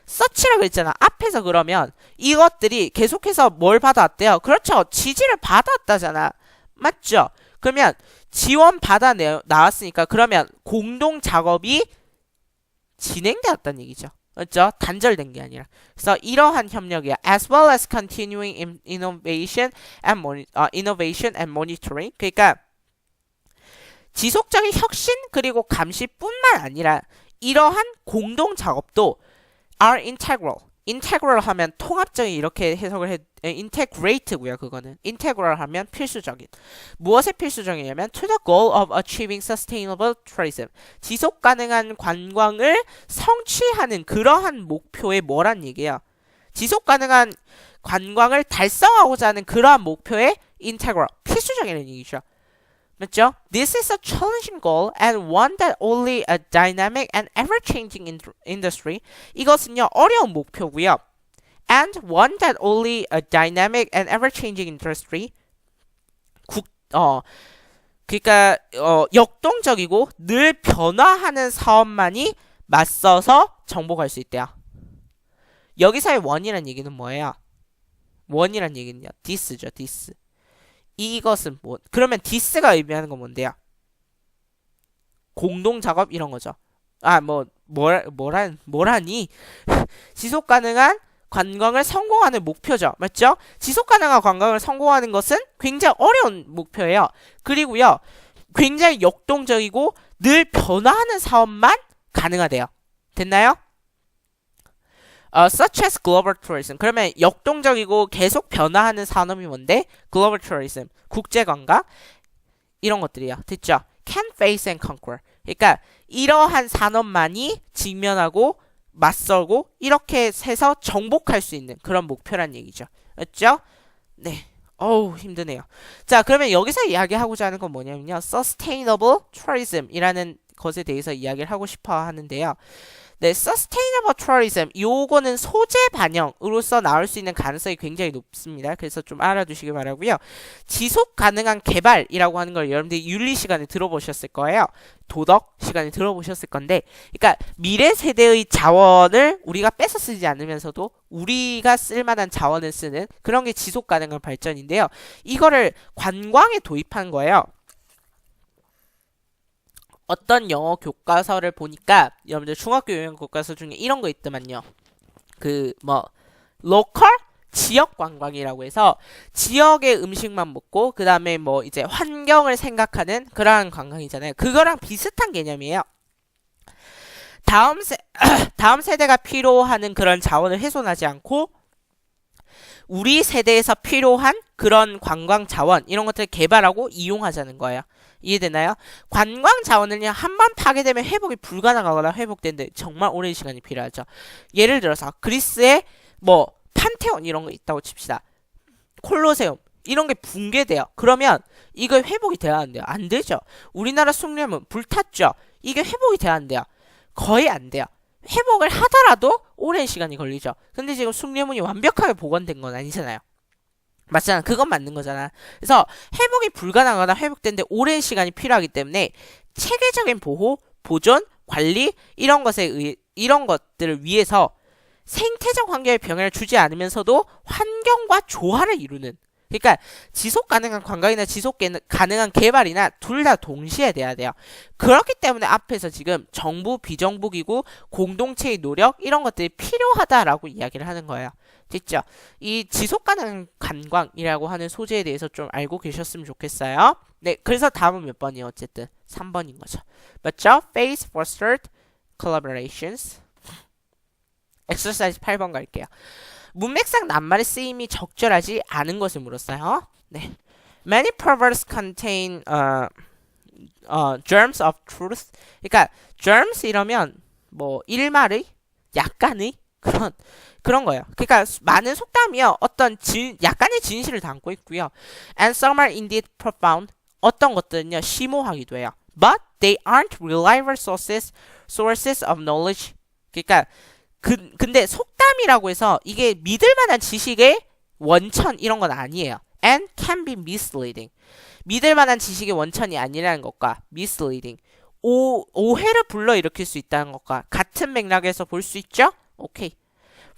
such라고 했잖아. 앞에서 그러면 이것들이 계속해서 뭘 받아왔대요? 그렇죠, 지지를 받았다잖아. 맞죠? 그러면 지원 받아 나왔으니까 그러면 공동 작업이 진행되었다는 얘기죠. 그렇죠? 단절된 게 아니라. 그래서 이러한 협력이야. As well as continuing innovation and monitoring. 그러니까 지속적인 혁신 그리고 감시뿐만 아니라 이러한 공동 작업도 are integral. integral 하면 통합적인, 이렇게 해석을 해. integrate고요. 그거는 integral 하면 필수적인. 무엇에 필수적이냐면 to the goal of achieving sustainable tourism. 지속 가능한 관광을 성취하는 그러한 목표의 뭐란 얘기예요? 지속 가능한 관광을 달성하고자 하는 그러한 목표의 integral, 필수적이라는 얘기죠. 맞죠? This is a challenging goal and one that only a dynamic and ever-changing industry. 이것은요 어려운 목표고요. And one that only a dynamic and ever-changing industry. 그러니까 역동적이고 늘 변화하는 사업만이 맞서서 정복할 수 있대요. 여기서의 원이란 얘기는 뭐예요? 원이란 얘기는요 this죠, this. 이것은 뭐? 그러면 this가 의미하는 건 뭔데요? 공동 작업 이런 거죠. 뭐라니? 지속 가능한 관광을 성공하는 목표죠. 맞죠? 지속 가능한 관광을 성공하는 것은 굉장히 어려운 목표예요. 그리고요, 굉장히 역동적이고 늘 변화하는 사업만 가능하대요. 됐나요? Such as global tourism. 그러면 역동적이고 계속 변화하는 산업이 뭔데? global tourism. 국제관광. 이런 것들이요. 됐죠? Can face and conquer. 그러니까 이러한 산업만이 직면하고 맞서고 이렇게 해서 정복할 수 있는 그런 목표란 얘기죠. 맞죠? 네. 어우, 힘드네요. 자, 그러면 여기서 이야기하고자 하는 건 뭐냐면요. Sustainable tourism 이라는 것에 대해서 이야기를 하고 싶어 하는데요. 네, Sustainable tourism 요거는 소재 반영으로서 나올 수 있는 가능성이 굉장히 높습니다. 그래서 좀 알아두시기 바라고요. 지속 가능한 개발이라고 하는 걸 여러분들이 윤리 시간에 들어보셨을 거예요. 도덕 시간에 들어보셨을 건데, 그러니까 미래 세대의 자원을 우리가 뺏어 쓰지 않으면서도 우리가 쓸만한 자원을 쓰는 그런 게 지속 가능한 발전인데요. 이거를 관광에 도입한 거예요. 어떤 영어 교과서를 보니까 여러분들 중학교 영어 교과서 중에 이런 거 있더만요. 로컬 지역 관광이라고 해서 지역의 음식만 먹고 그 다음에 이제 환경을 생각하는 그러한 관광이잖아요. 그거랑 비슷한 개념이에요. 다음 세대가 필요하는 그런 자원을 훼손하지 않고 우리 세대에서 필요한 그런 관광 자원 이런 것들을 개발하고 이용하자는 거예요. 이해되나요? 관광 자원을요, 한 번 파괴되면 회복이 불가능하거나 회복되는데 정말 오랜 시간이 필요하죠. 예를 들어서 그리스에 판테온 이런 거 있다고 칩시다. 콜로세움 이런 게 붕괴돼요. 그러면 이거 회복이 돼야 하는데요. 안 되죠. 우리나라 숭례문 불탔죠. 이게 회복이 돼야 한대요. 거의 안 돼요. 회복을 하더라도 오랜 시간이 걸리죠. 근데 지금 숭례문이 완벽하게 복원된 건 아니잖아요. 맞잖아. 그건 맞는 거잖아. 그래서 회복이 불가능하거나 회복되는데 오랜 시간이 필요하기 때문에 체계적인 보호, 보존, 관리 이런 것들을 위해서 생태적 환경에 병해를 주지 않으면서도 환경과 조화를 이루는, 그러니까 지속 가능한 관광이나 지속 가능한 개발이나 둘 다 동시에 돼야 돼요. 그렇기 때문에 앞에서 지금 정부, 비정부기구, 공동체의 노력 이런 것들이 필요하다라고 이야기를 하는 거예요. 됐죠? 이 지속 가능한 관광이라고 하는 소재에 대해서 좀 알고 계셨으면 좋겠어요. 네, 그래서 다음은 몇 번이에요? 어쨌든 3번인 거죠. 맞죠? Phase fostered collaborations. 엑서사이즈 8번 갈게요. 문맥상 낱말의 쓰임이 적절하지 않은 것을 물었어요. 네. Many proverbs contain germs of truth. 그러니까 germs 이러면 일말의, 약간의 그런 거예요. 그러니까 많은 속담이요. 어떤 약간의 진실을 담고 있고요. And some are indeed profound. 어떤 것들은요, 심오하기도 해요. But they aren't reliable sources of knowledge. 그러니까 근데 속담이라고 해서 이게 믿을 만한 지식의 원천 이런 건 아니에요. And can be misleading. 믿을 만한 지식의 원천이 아니라는 것과 misleading. 오해를 불러일으킬 수 있다는 것과 같은 맥락에서 볼 수 있죠? 오케이.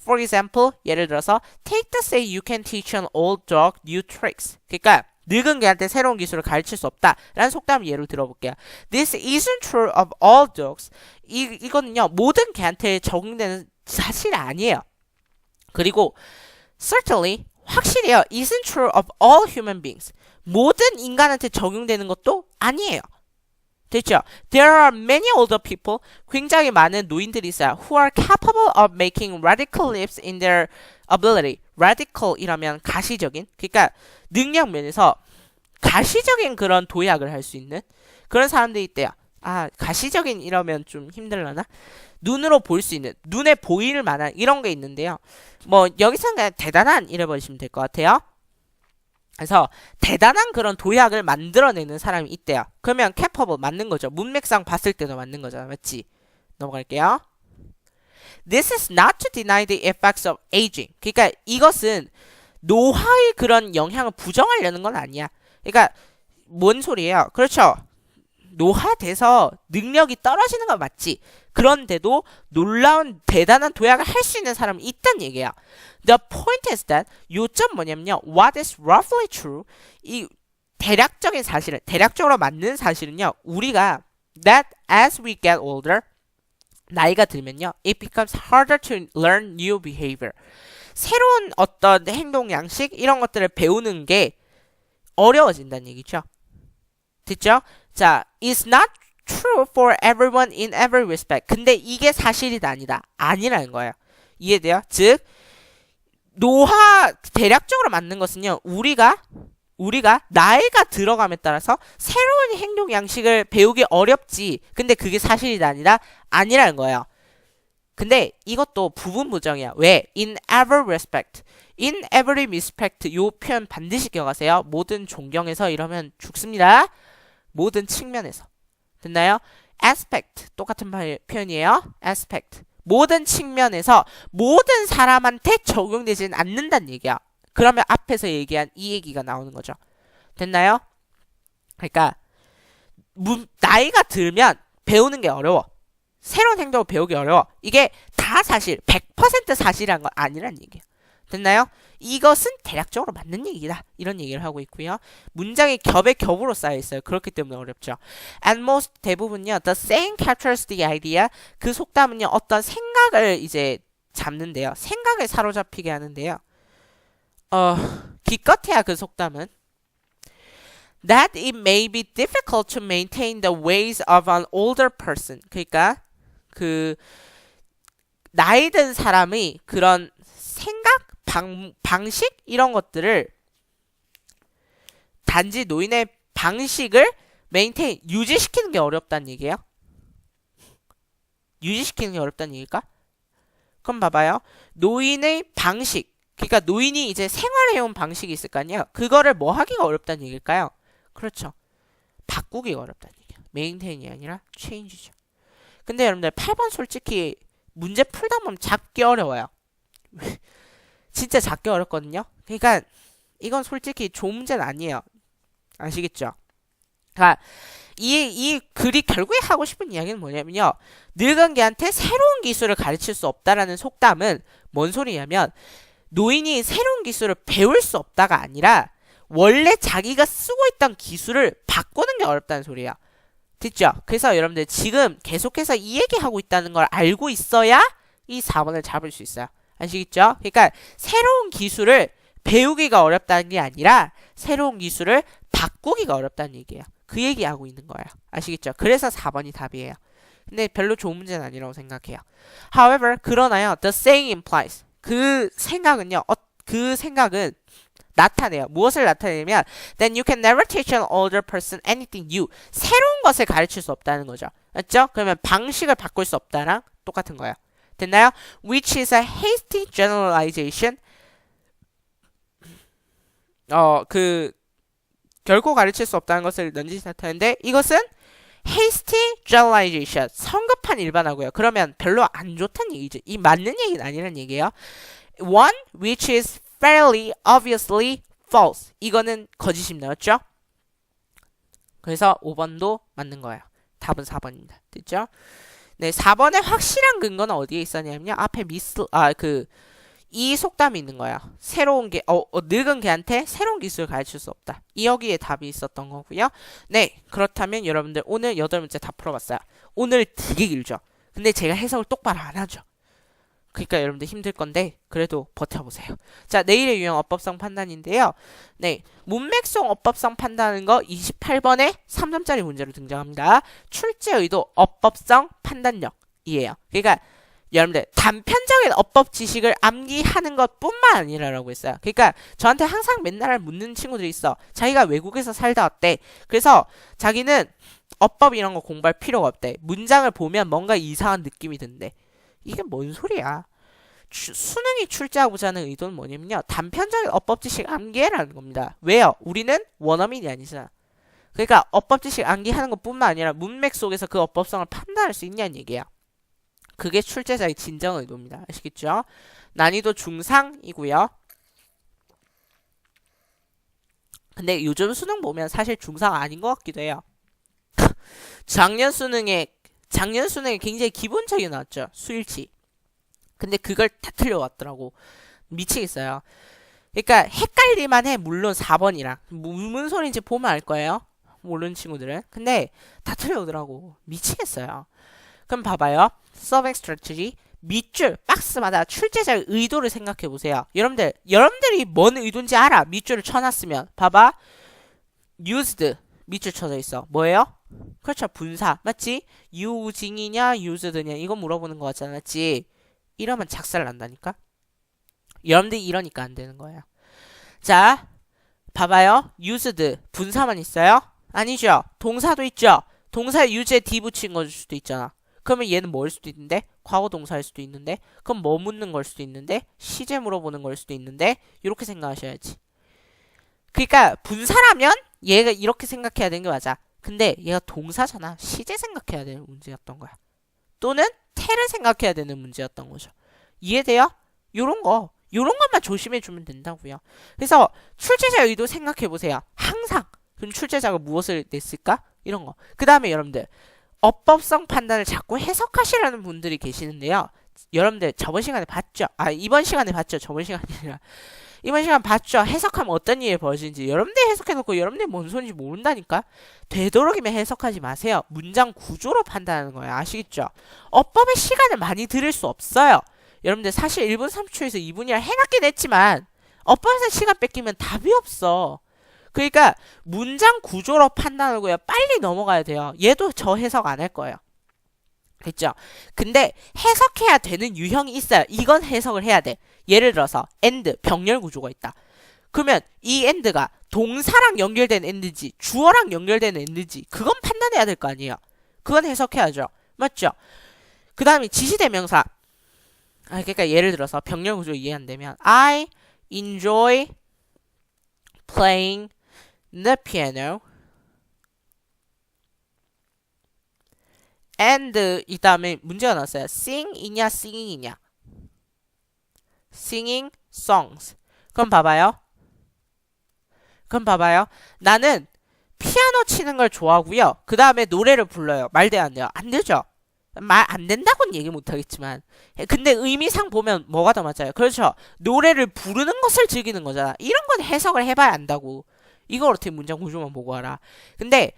For example, 예를 들어서 take the say you can teach an old dog new tricks. 그러니까 늙은 개한테 새로운 기술을 가르칠 수 없다 라는 속담 예로 들어볼게요. This isn't true of all dogs. 이거는요, 모든 개한테 적용되는 사실 아니에요. 그리고 certainly, 확실히요, isn't true of all human beings. 모든 인간한테 적용되는 것도 아니에요. 됐죠? There are many older people, 굉장히 많은 노인들이 있어요. Who are capable of making radical leaps in their ability. radical이라면 가시적인, 그러니까 능력 면에서 가시적인 그런 도약을 할 수 있는 그런 사람들이 있대요. 가시적인 이러면 좀 힘들려나? 눈으로 볼 수 있는, 눈에 보일 만한 이런 게 있는데요. 여기서는 그냥 대단한 이래 버리시면 될 것 같아요. 그래서 대단한 그런 도약을 만들어내는 사람이 있대요. 그러면 capable 맞는 거죠. 문맥상 봤을 때도 맞는 거잖아. 맞지? 넘어갈게요. This is not to deny the effects of aging. 그러니까 이것은 노화의 그런 영향을 부정하려는 건 아니야. 그러니까 뭔 소리예요? 그렇죠. 노화돼서 능력이 떨어지는 건 맞지. 그런데도 놀라운 대단한 도약을 할 수 있는 사람이 있단 얘기야. The point is that 요점 뭐냐면요. What is roughly true? 이 대략적인 사실은, 대략적으로 맞는 사실은요. 우리가 that as we get older, 나이가 들면요. It becomes harder to learn new behavior. 새로운 어떤 행동 양식 이런 것들을 배우는 게 어려워진다는 얘기죠. 됐죠? 자, it's not true for everyone in every respect. 근데 이게 사실이다 아니다. 아니라는 거예요. 이해돼요? 즉 노화 대략적으로 맞는 것은요. 우리가 나이가 들어감에 따라서 새로운 행동 양식을 배우기 어렵지. 근데 그게 사실이다 아니라 아니라는 거예요. 근데 이것도 부분 부정이야. 왜? In every respect. In every respect. 요 표현 반드시 기억하세요. 모든 존경에서 이러면 죽습니다. 모든 측면에서. 됐나요? aspect. 똑같은 표현이에요. aspect. 모든 측면에서 모든 사람한테 적용되지는 않는다는 얘기야. 그러면 앞에서 얘기한 이 얘기가 나오는 거죠. 됐나요? 그러니까 나이가 들면 배우는 게 어려워. 새로운 행동을 배우기 어려워. 이게 다 사실 100% 사실이란 건 아니란 얘기예요. 됐나요? 이것은 대략적으로 맞는 얘기다. 이런 얘기를 하고 있고요. 문장이 겹에 겹으로 쌓여 있어요. 그렇기 때문에 어렵죠. At most 대부분요. The saying captures the idea. 그 속담은요. 어떤 생각을 이제 잡는데요. 생각을 사로잡히게 하는데요. 기껏해야 그 속담은 that it may be difficult to maintain the ways of an older person. 그러니까 그 나이 든 사람의 그런 생각, 방식 이런 것들을 단지 노인의 방식을 메인테인 유지시키는 게 어렵다는 얘기예요. 유지시키는 게 어렵다는 얘기일까? 그럼 봐봐요. 노인의 방식, 그러니까 노인이 이제 생활해온 방식이 있을 거 아니에요. 그거를 뭐 하기가 어렵다는 얘기일까요? 그렇죠. 바꾸기가 어렵다는 얘기예요. 메인테인이 아니라 체인지죠. 근데 여러분들 8번 솔직히 문제 풀다 보면 잡기 어려워요. 진짜 잡기 어렵거든요. 그러니까 이건 솔직히 좋은 문제는 아니에요. 아시겠죠? 그러니까 이 글이 결국에 하고 싶은 이야기는 뭐냐면요. 늙은 개한테 새로운 기술을 가르칠 수 없다라는 속담은 뭔 소리냐면 노인이 새로운 기술을 배울 수 없다가 아니라 원래 자기가 쓰고 있던 기술을 바꾸는 게 어렵다는 소리예요. 됐죠? 그래서 여러분들 지금 계속해서 이 얘기하고 있다는 걸 알고 있어야 이 4번을 잡을 수 있어요. 아시겠죠? 그러니까 새로운 기술을 배우기가 어렵다는 게 아니라 새로운 기술을 바꾸기가 어렵다는 얘기예요. 그 얘기하고 있는 거예요. 아시겠죠? 그래서 4번이 답이에요. 근데 별로 좋은 문제는 아니라고 생각해요. However, 그러나요. The saying implies. 그 생각은 나타내요. 무엇을 나타내냐면 then you can never teach an older person anything new. 새로운 것을 가르칠 수 없다는 거죠. 맞죠? 그러면 방식을 바꿀 수 없다랑 똑같은 거예요. 됐나요? Which is a hasty generalization. 결코 가르칠 수 없다는 것을 넌지시 나타내는데 이것은 hasty generalization. 성급한 일반화고요. 그러면 별로 안 좋다는 얘기죠. 이 맞는 얘기는 아니란 얘기예요. One which is fairly obviously false. 이거는 거짓입니다. 맞죠? 그래서 5번도 맞는 거예요. 답은 4번입니다. 됐죠? 네, 4번의 확실한 근거는 어디에 있었냐면요. 앞에 이 속담이 있는 거예요. 늙은 개한테 새로운 기술을 가르칠 수 없다. 여기에 답이 있었던 거고요. 네, 그렇다면 여러분들 오늘 8문제 다 풀어봤어요. 오늘 되게 길죠? 근데 제가 해석을 똑바로 안 하죠. 그러니까 여러분들 힘들 건데 그래도 버텨보세요. 자, 내일의 유형 어법성 판단인데요. 네, 문맥송 어법성 판단하는 거 28번에 3점짜리 문제로 등장합니다. 출제 의도 어법성 판단력이에요. 그러니까 여러분들 단편적인 어법 지식을 암기하는 것뿐만 아니라라고 했어요. 그러니까 저한테 항상 맨날 묻는 친구들이 있어. 자기가 외국에서 살다 왔대. 그래서 자기는 어법 이런 거 공부할 필요가 없대. 문장을 보면 뭔가 이상한 느낌이 든대. 이게 뭔 소리야? 수능이 출제하고자 하는 의도는 뭐냐면요. 단편적인 어법 지식 암기해라는 겁니다. 왜요? 우리는 원어민이 아니잖아. 그러니까 어법 지식 암기하는 것뿐만 아니라 문맥 속에서 그 어법성을 판단할 수 있냐는 얘기야. 그게 출제자의 진정 의도입니다. 아시겠죠? 난이도 중상이고요. 근데 요즘 수능 보면 사실 중상 아닌 것 같기도 해요. 작년 수능에 굉장히 기본적이 나왔죠. 수일치. 근데 그걸 다 틀려왔더라고. 미치겠어요. 그러니까 헷갈릴만 해. 물론 4번이랑. 무슨 소리인지 보면 알 거예요. 모르는 친구들은. 근데 다 틀려오더라고. 미치겠어요. 그럼 봐봐요. 서빙 스트래티지 밑줄 박스마다 출제자의 의도를 생각해 보세요. 여러분들이 뭔 의도인지 알아. 밑줄을 쳐놨으면 봐봐. used 밑줄 쳐져 있어. 뭐예요? 그렇죠. 분사 맞지? using이냐 used냐 이거 물어보는 거 같잖아. 맞지? 이러면 작살 난다니까. 여러분들이 이러니까 안 되는 거예요. 자, 봐봐요. used 분사만 있어요? 아니죠. 동사도 있죠. 동사에 use에 d 붙인 걸 수도 있잖아. 그러면 얘는 뭐일 수도 있는데? 과거 동사일 수도 있는데? 그럼 뭐 묻는 걸 수도 있는데? 시제 물어보는 걸 수도 있는데? 이렇게 생각하셔야지. 그러니까 분사라면 얘가 이렇게 생각해야 되는 게 맞아. 근데 얘가 동사잖아. 시제 생각해야 되는 문제였던 거야. 또는 태를 생각해야 되는 문제였던 거죠. 이해돼요? 요런 것만 조심해주면 된다고요. 그래서 출제자 의도 생각해보세요. 항상. 그럼 출제자가 무엇을 냈을까? 이런 거. 그 다음에 여러분들 어법성 판단을 자꾸 해석하시라는 분들이 계시는데요. 여러분들 저번 시간에 봤죠? 이번 시간에 봤죠? 저번 시간이 아니라 이번 시간 봤죠? 해석하면 어떤 일이 벌어지는지. 여러분들 해석해놓고 여러분들 뭔 소리인지 모른다니까? 되도록이면 해석하지 마세요. 문장 구조로 판단하는 거예요. 아시겠죠? 어법의 시간을 많이 들일 수 없어요. 여러분들 사실 1분 30초에서 2분이라 해놨긴 했지만 어법에서 시간 뺏기면 답이 없어. 그러니까 문장 구조로 판단하고요. 빨리 넘어가야 돼요. 얘도 저 해석 안 할 거예요. 됐죠? 근데 해석해야 되는 유형이 있어요. 이건 해석을 해야 돼. 예를 들어서 and, 병렬 구조가 있다. 그러면 이 and가 동사랑 연결된 and인지 주어랑 연결된 and인지 그건 판단해야 될 거 아니에요. 그건 해석해야죠. 맞죠? 그 다음에 지시대명사. 그러니까 예를 들어서 병렬 구조 이해 안 되면 I enjoy playing the piano and 이 다음에 문제가 나왔어요. sing이냐 singing이냐. singing songs. 그럼 봐봐요. 나는 피아노 치는 걸 좋아하고요. 그 다음에 노래를 불러요. 말 돼요 안 돼요? 안 되죠. 말 안 된다고는 얘기 못하겠지만 근데 의미상 보면 뭐가 더 맞아요? 그렇죠. 노래를 부르는 것을 즐기는 거잖아. 이런 건 해석을 해봐야 안다고. 이걸 어떻게 문장 구조만 보고 알아. 근데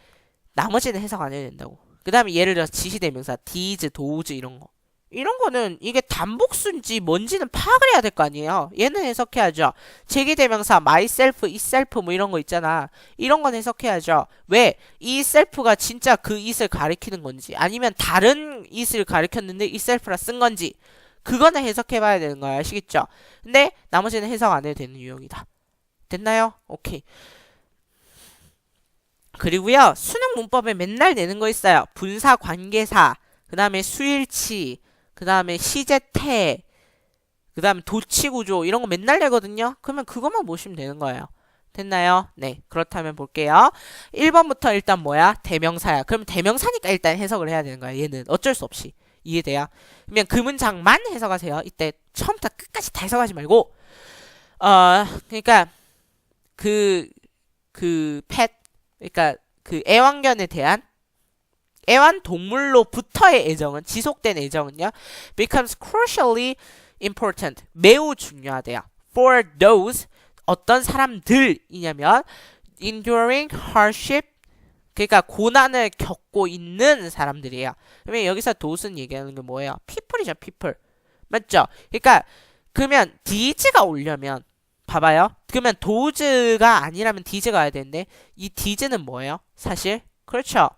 나머지는 해석 안 해야 된다고. 그 다음에 예를 들어서 지시대명사 these, those 이런 거. 이런 거는 이게 단복수인지 뭔지는 파악을 해야 될 거 아니에요. 얘는 해석해야죠. 제기대명사 myself, itself 뭐 이런 거 있잖아. 이런 건 해석해야죠. 왜? 이 self가 진짜 그 it을 가리키는 건지 아니면 다른 it을 가리켰는데 itself라 쓴 건지 그거는 해석해봐야 되는 거야. 아시겠죠? 근데 나머지는 해석 안 해도 되는 유형이다. 됐나요? 오케이. 그리고요. 수능 문법에 맨날 내는 거 있어요. 분사, 관계사, 그 다음에 수일치, 그 다음에 시제태, 그 다음에 도치구조 이런 거 맨날 내거든요. 그러면 그것만 보시면 되는 거예요. 됐나요? 네. 그렇다면 볼게요. 1번부터 일단 뭐야? 대명사야. 그럼 대명사니까 일단 해석을 해야 되는 거야. 얘는 어쩔 수 없이. 이해돼요? 그러면 그 문장만 해석하세요. 이때 처음부터 끝까지 다 해석하지 말고 그러니까 그러니까 그 애완견에 대한 애완동물로부터의 애정은 지속된 애정은요 becomes crucially important 매우 중요하대요 for those 어떤 사람들이냐면 enduring hardship 그러니까 고난을 겪고 있는 사람들이에요. 그러면 여기서 those는 얘기하는 게 뭐예요? people이죠, people. 맞죠? 그러니까 그러면 these가 오려면 봐봐요. 그러면 those가 아니라면 these가 와야 되는데 이 these는 뭐예요? 사실 그렇죠.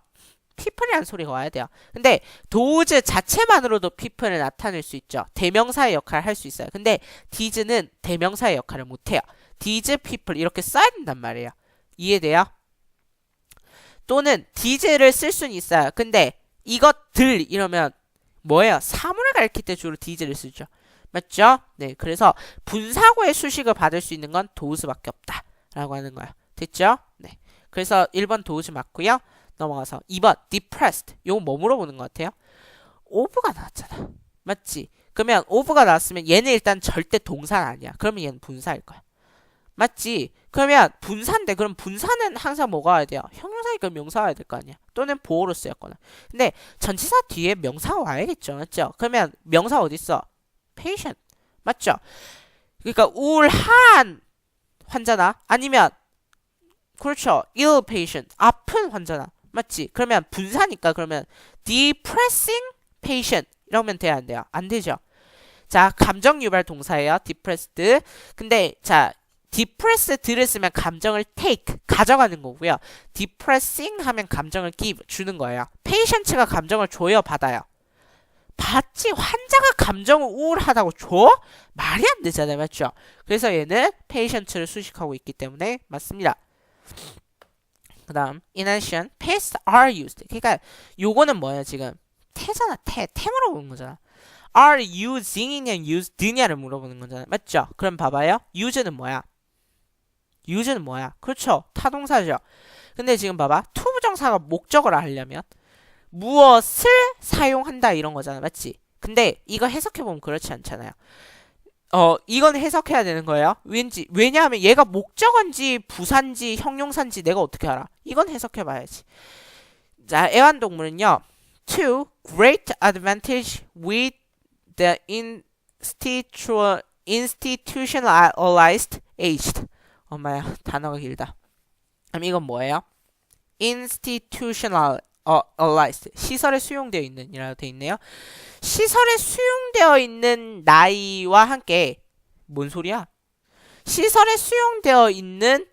people이라는 소리가 와야 돼요. 근데 those 자체만으로도 people을 나타낼 수 있죠. 대명사의 역할을 할 수 있어요. 근데 these는 대명사의 역할을 못해요. these people 이렇게 써야 된단 말이에요. 이해돼요? 또는 these를 쓸 수는 있어요. 근데 이것들 이러면 뭐예요? 사물을 가리킬 때 주로 these를 쓰죠. 맞죠? 네, 그래서 분사구의 수식을 받을 수 있는 건 those밖에 없다 라고 하는 거야. 됐죠? 네, 그래서 1번 those 맞고요. 넘어가서 2번 depressed. 요거 뭐 물어보는 것 같아요? of가 나왔잖아. 맞지? 그러면 of가 나왔으면 얘는 일단 절대 동사는 아니야. 그러면 얘는 분사일 거야. 맞지? 그러면 분사인데 그럼 분사는 항상 뭐가 와야 돼요? 형용사니까 명사가 와야 될 거 아니야. 또는 보어로 쓰였거나. 근데 전치사 뒤에 명사가 와야겠죠. 맞죠? 그러면 명사 어디 있어? patient. 맞죠? 그러니까 우울한 환자나 아니면 그렇죠. ill patient. 아픈 환자나. 맞지? 그러면 분사니까 그러면 depressing patient 이러면 돼야 안 돼요? 안 되죠. 자, 감정 유발 동사예요. depressed. 근데 자, depressed를 쓰면 감정을 take, 가져가는 거고요. depressing 하면 감정을 give, 주는 거예요. patient가 감정을 줘요, 받아요? 받지. 환자가 감정을 우울하다고 줘? 말이 안 되잖아요. 맞죠? 그래서 얘는 patient를 수식하고 있기 때문에 맞습니다. 그 다음 in addition, past are used. 그러니까 요거는 뭐예요 지금? 태잖아. 태 물어보는 거잖아. are using이냐 used냐를 물어보는 거잖아. 맞죠? 그럼 봐봐요. use는 뭐야? use는 뭐야? 그렇죠. 타동사죠. 근데 지금 봐봐. to 부정사가 목적어를 하려면 무엇을 사용한다 이런 거잖아. 맞지? 근데 이거 해석해보면 그렇지 않잖아요. 이건 해석해야 되는 거예요. 왜냐하면 얘가 목적어인지 부사인지 형용사인지 내가 어떻게 알아? 이건 해석해봐야지. 자, 애완동물은요. To great advantage with the institutionalized aged. 엄마야, 단어가 길다. 그럼 이건 뭐예요? institutionalized. 시설에 수용되어 있는 이라고 되어 있네요. 시설에 수용되어 있는 나이와 함께 뭔 소리야? 시설에 수용되어 있는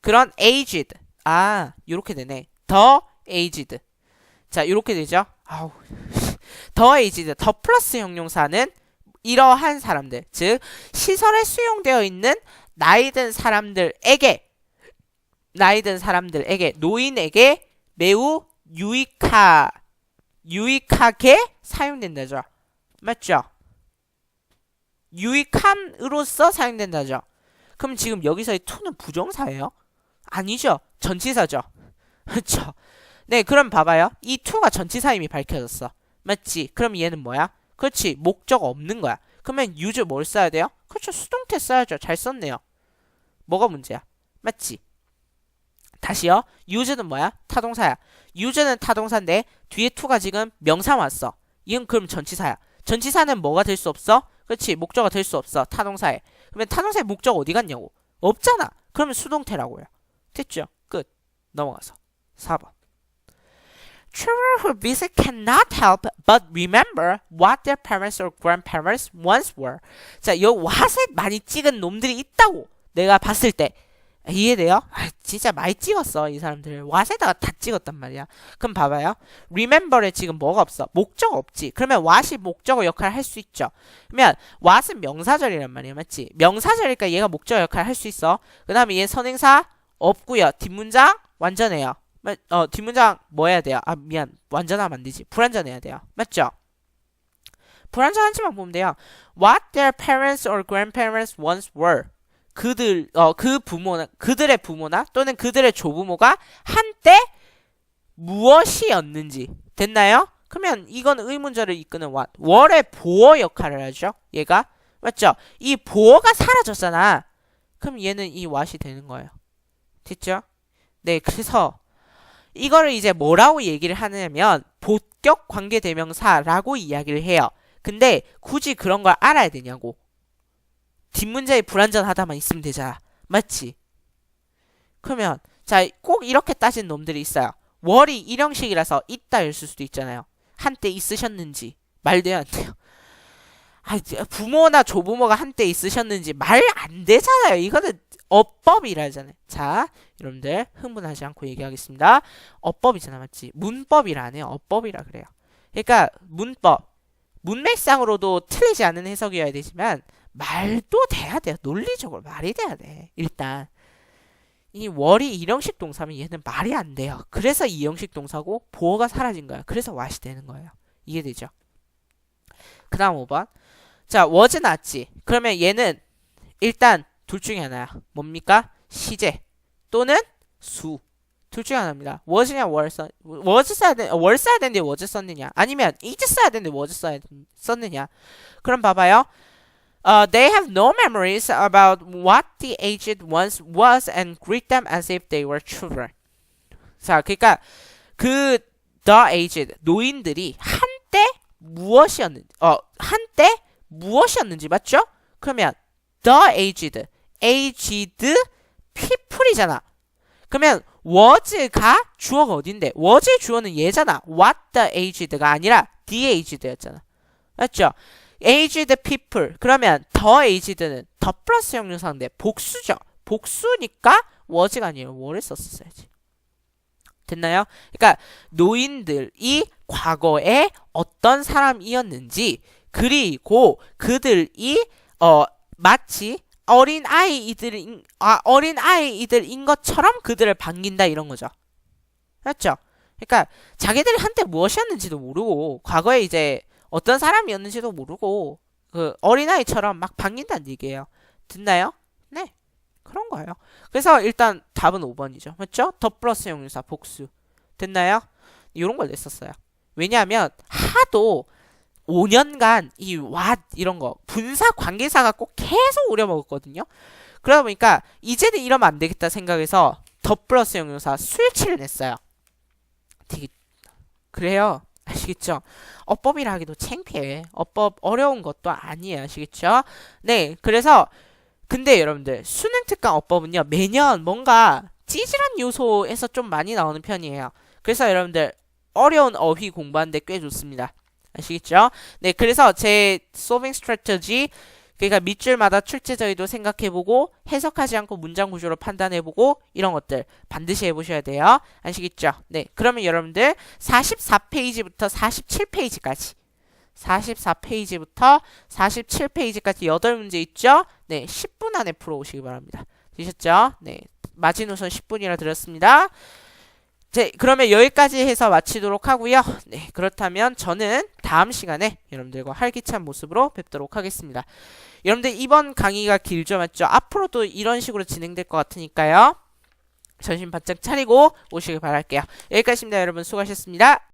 그런 aged. 요렇게 되네. the aged. 자, 요렇게 되죠? the aged. 더 플러스 형용사는 이러한 사람들. 즉, 시설에 수용되어 있는 나이든 사람들에게 노인에게 매우 유익하게 사용된다죠. 맞죠? 유익함으로써 사용된다죠. 그럼 지금 여기서의 to는 부정사예요? 아니죠. 전치사죠. 그렇죠. 네, 그럼 봐봐요. 이 to가 전치사임이 밝혀졌어. 맞지? 그럼 얘는 뭐야? 그렇지. 목적 없는 거야. 그러면 use 뭘 써야 돼요? 그렇죠. 수동태 써야죠. 잘 썼네요. 뭐가 문제야? 맞지? 다시요. use는 뭐야? 타동사야. use는 타동사인데 뒤에 to가 지금 명사 왔어. 이건 그럼 전치사야. 전치사는 뭐가 될 수 없어? 그렇지. 목적어가 될 수 없어. 타동사에. 그러면 타동사의 목적 어디 갔냐고. 없잖아. 그러면 수동태라고요. 됐죠? 끝. 넘어가서 4번. Children who visit cannot help but remember what their parents or grandparents once were. 자, 요 왓에 많이 찍은 놈들이 있다고. 내가 봤을 때. 이해돼요? 진짜 많이 찍었어 이 사람들. what에다가 다 찍었단 말이야. 그럼 봐봐요. remember에 지금 뭐가 없어? 목적 없지. 그러면 what이 목적어 역할을 할 수 있죠. 그러면 what은 명사절이란 말이야. 맞지? 명사절이니까 얘가 목적어 역할을 할 수 있어. 그 다음에 얘 선행사 없고요. 뒷문장 완전해요. 뒷문장 뭐 해야 돼요? 미안. 완전하면 안 되지. 불완전해야 돼요. 맞죠? 불완전한지만 보면 돼요. What their parents or grandparents once were. 그들의 부모나 또는 그들의 조부모가 한때 무엇이었는지. 됐나요? 그러면 이건 의문절을 이끄는 what. were의 보어 역할을 하죠. 얘가. 맞죠? 이 보어가 사라졌잖아. 그럼 얘는 이 what이 되는 거예요. 됐죠? 네, 그래서 이거를 이제 뭐라고 얘기를 하냐면 본격 관계대명사라고 이야기를 해요. 근데 굳이 그런 걸 알아야 되냐고. 뒷문장이 불완전하다만 있으면 되잖아. 맞지? 그러면 자, 꼭 이렇게 따진 놈들이 있어요. 월이 일형식이라서 있다 있을 수도 있잖아요. 한때 있으셨는지 말돼요 안 돼요? 부모나 조부모가 한때 있으셨는지 말 안 되잖아요. 이거는 어법이라잖아요. 자, 여러분들 흥분하지 않고 얘기하겠습니다. 어법이잖아. 맞지? 문법이라네요. 어법이라 그래요. 그러니까 문법, 문맥상으로도 틀리지 않은 해석이어야 되지만 말도 돼야 돼요. 논리적으로 말이 돼야 돼. 일단 이 월이 일형식 동사면 얘는 말이 안 돼요. 그래서 이형식 동사고 보어가 사라진 거야. 그래서 what이 되는 거예요. 이해되죠? 그 다음 5번. 자, was 나왔지. 그러면 얘는 일단 둘 중에 하나야. 뭡니까? 시제 또는 수. 둘 중에 하나입니다. was냐 was 써야 되는데 was 썼느냐, 아니면 is 써야 되는데 was 썼느냐. 그럼 봐봐요. They have no memories about what the aged once was and greet them as if they were children. 자, 그러니까 그 the aged 노인들이 한때 무엇이었는지 맞죠? 그러면 the aged people이잖아. 그러면 was가 주어가 어딘데? was의 주어는 얘잖아. what the aged가 아니라 the aged였잖아. 맞죠? aged people. 그러면 the aged는 the 플러스 형용사인데 복수죠. 복수니까 was가 아니라 were를 썼어야지. 됐나요? 그러니까 노인들이 과거에 어떤 사람이었는지 그리고 그들이 마치 어린아이들인 것처럼 그들을 반긴다 이런 거죠. 맞죠? 그러니까 자기들이 한때 무엇이었는지도 모르고 과거에 이제 어떤 사람이었는지도 모르고 그 어린아이처럼 막 반긴다는 얘기예요. 듣나요? 네. 그런 거예요. 그래서 일단 답은 5번이죠. 맞죠? 더 플러스 형용사 복수. 됐나요? 이런 걸 냈었어요. 왜냐하면 하도 5년간 이 what 이런 거 분사 관계사가 꼭 계속 우려먹었거든요. 그러다 보니까 이제는 이러면 안 되겠다 생각해서 더 플러스 형용사 스위치를 냈어요. 되게 그래요. 아시겠죠? 어법이라 하기도 창피해. 어법 어려운 것도 아니에요. 아시겠죠? 네. 그래서 근데 여러분들 수능 특강 어법은요 매년 뭔가 찌질한 요소에서 좀 많이 나오는 편이에요. 그래서 여러분들 어려운 어휘 공부하는데 꽤 좋습니다. 아시겠죠? 네, 그래서 제 solving strategy 그러니까 밑줄마다 출제 저희도 생각해보고 해석하지 않고 문장 구조로 판단해보고 이런 것들 반드시 해보셔야 돼요. 아시겠죠? 네, 그러면 여러분들 44페이지부터 47페이지까지 44페이지부터 47페이지까지 8문제 있죠? 네, 10분 안에 풀어오시기 바랍니다. 되셨죠? 네, 마지노선 10분이라 드렸습니다. 네, 그러면 여기까지 해서 마치도록 하고요. 네, 그렇다면 저는 다음 시간에 여러분들과 활기찬 모습으로 뵙도록 하겠습니다. 여러분들 이번 강의가 길죠, 맞죠? 앞으로도 이런 식으로 진행될 것 같으니까요. 정신 바짝 차리고 오시길 바랄게요. 여기까지입니다. 여러분 수고하셨습니다.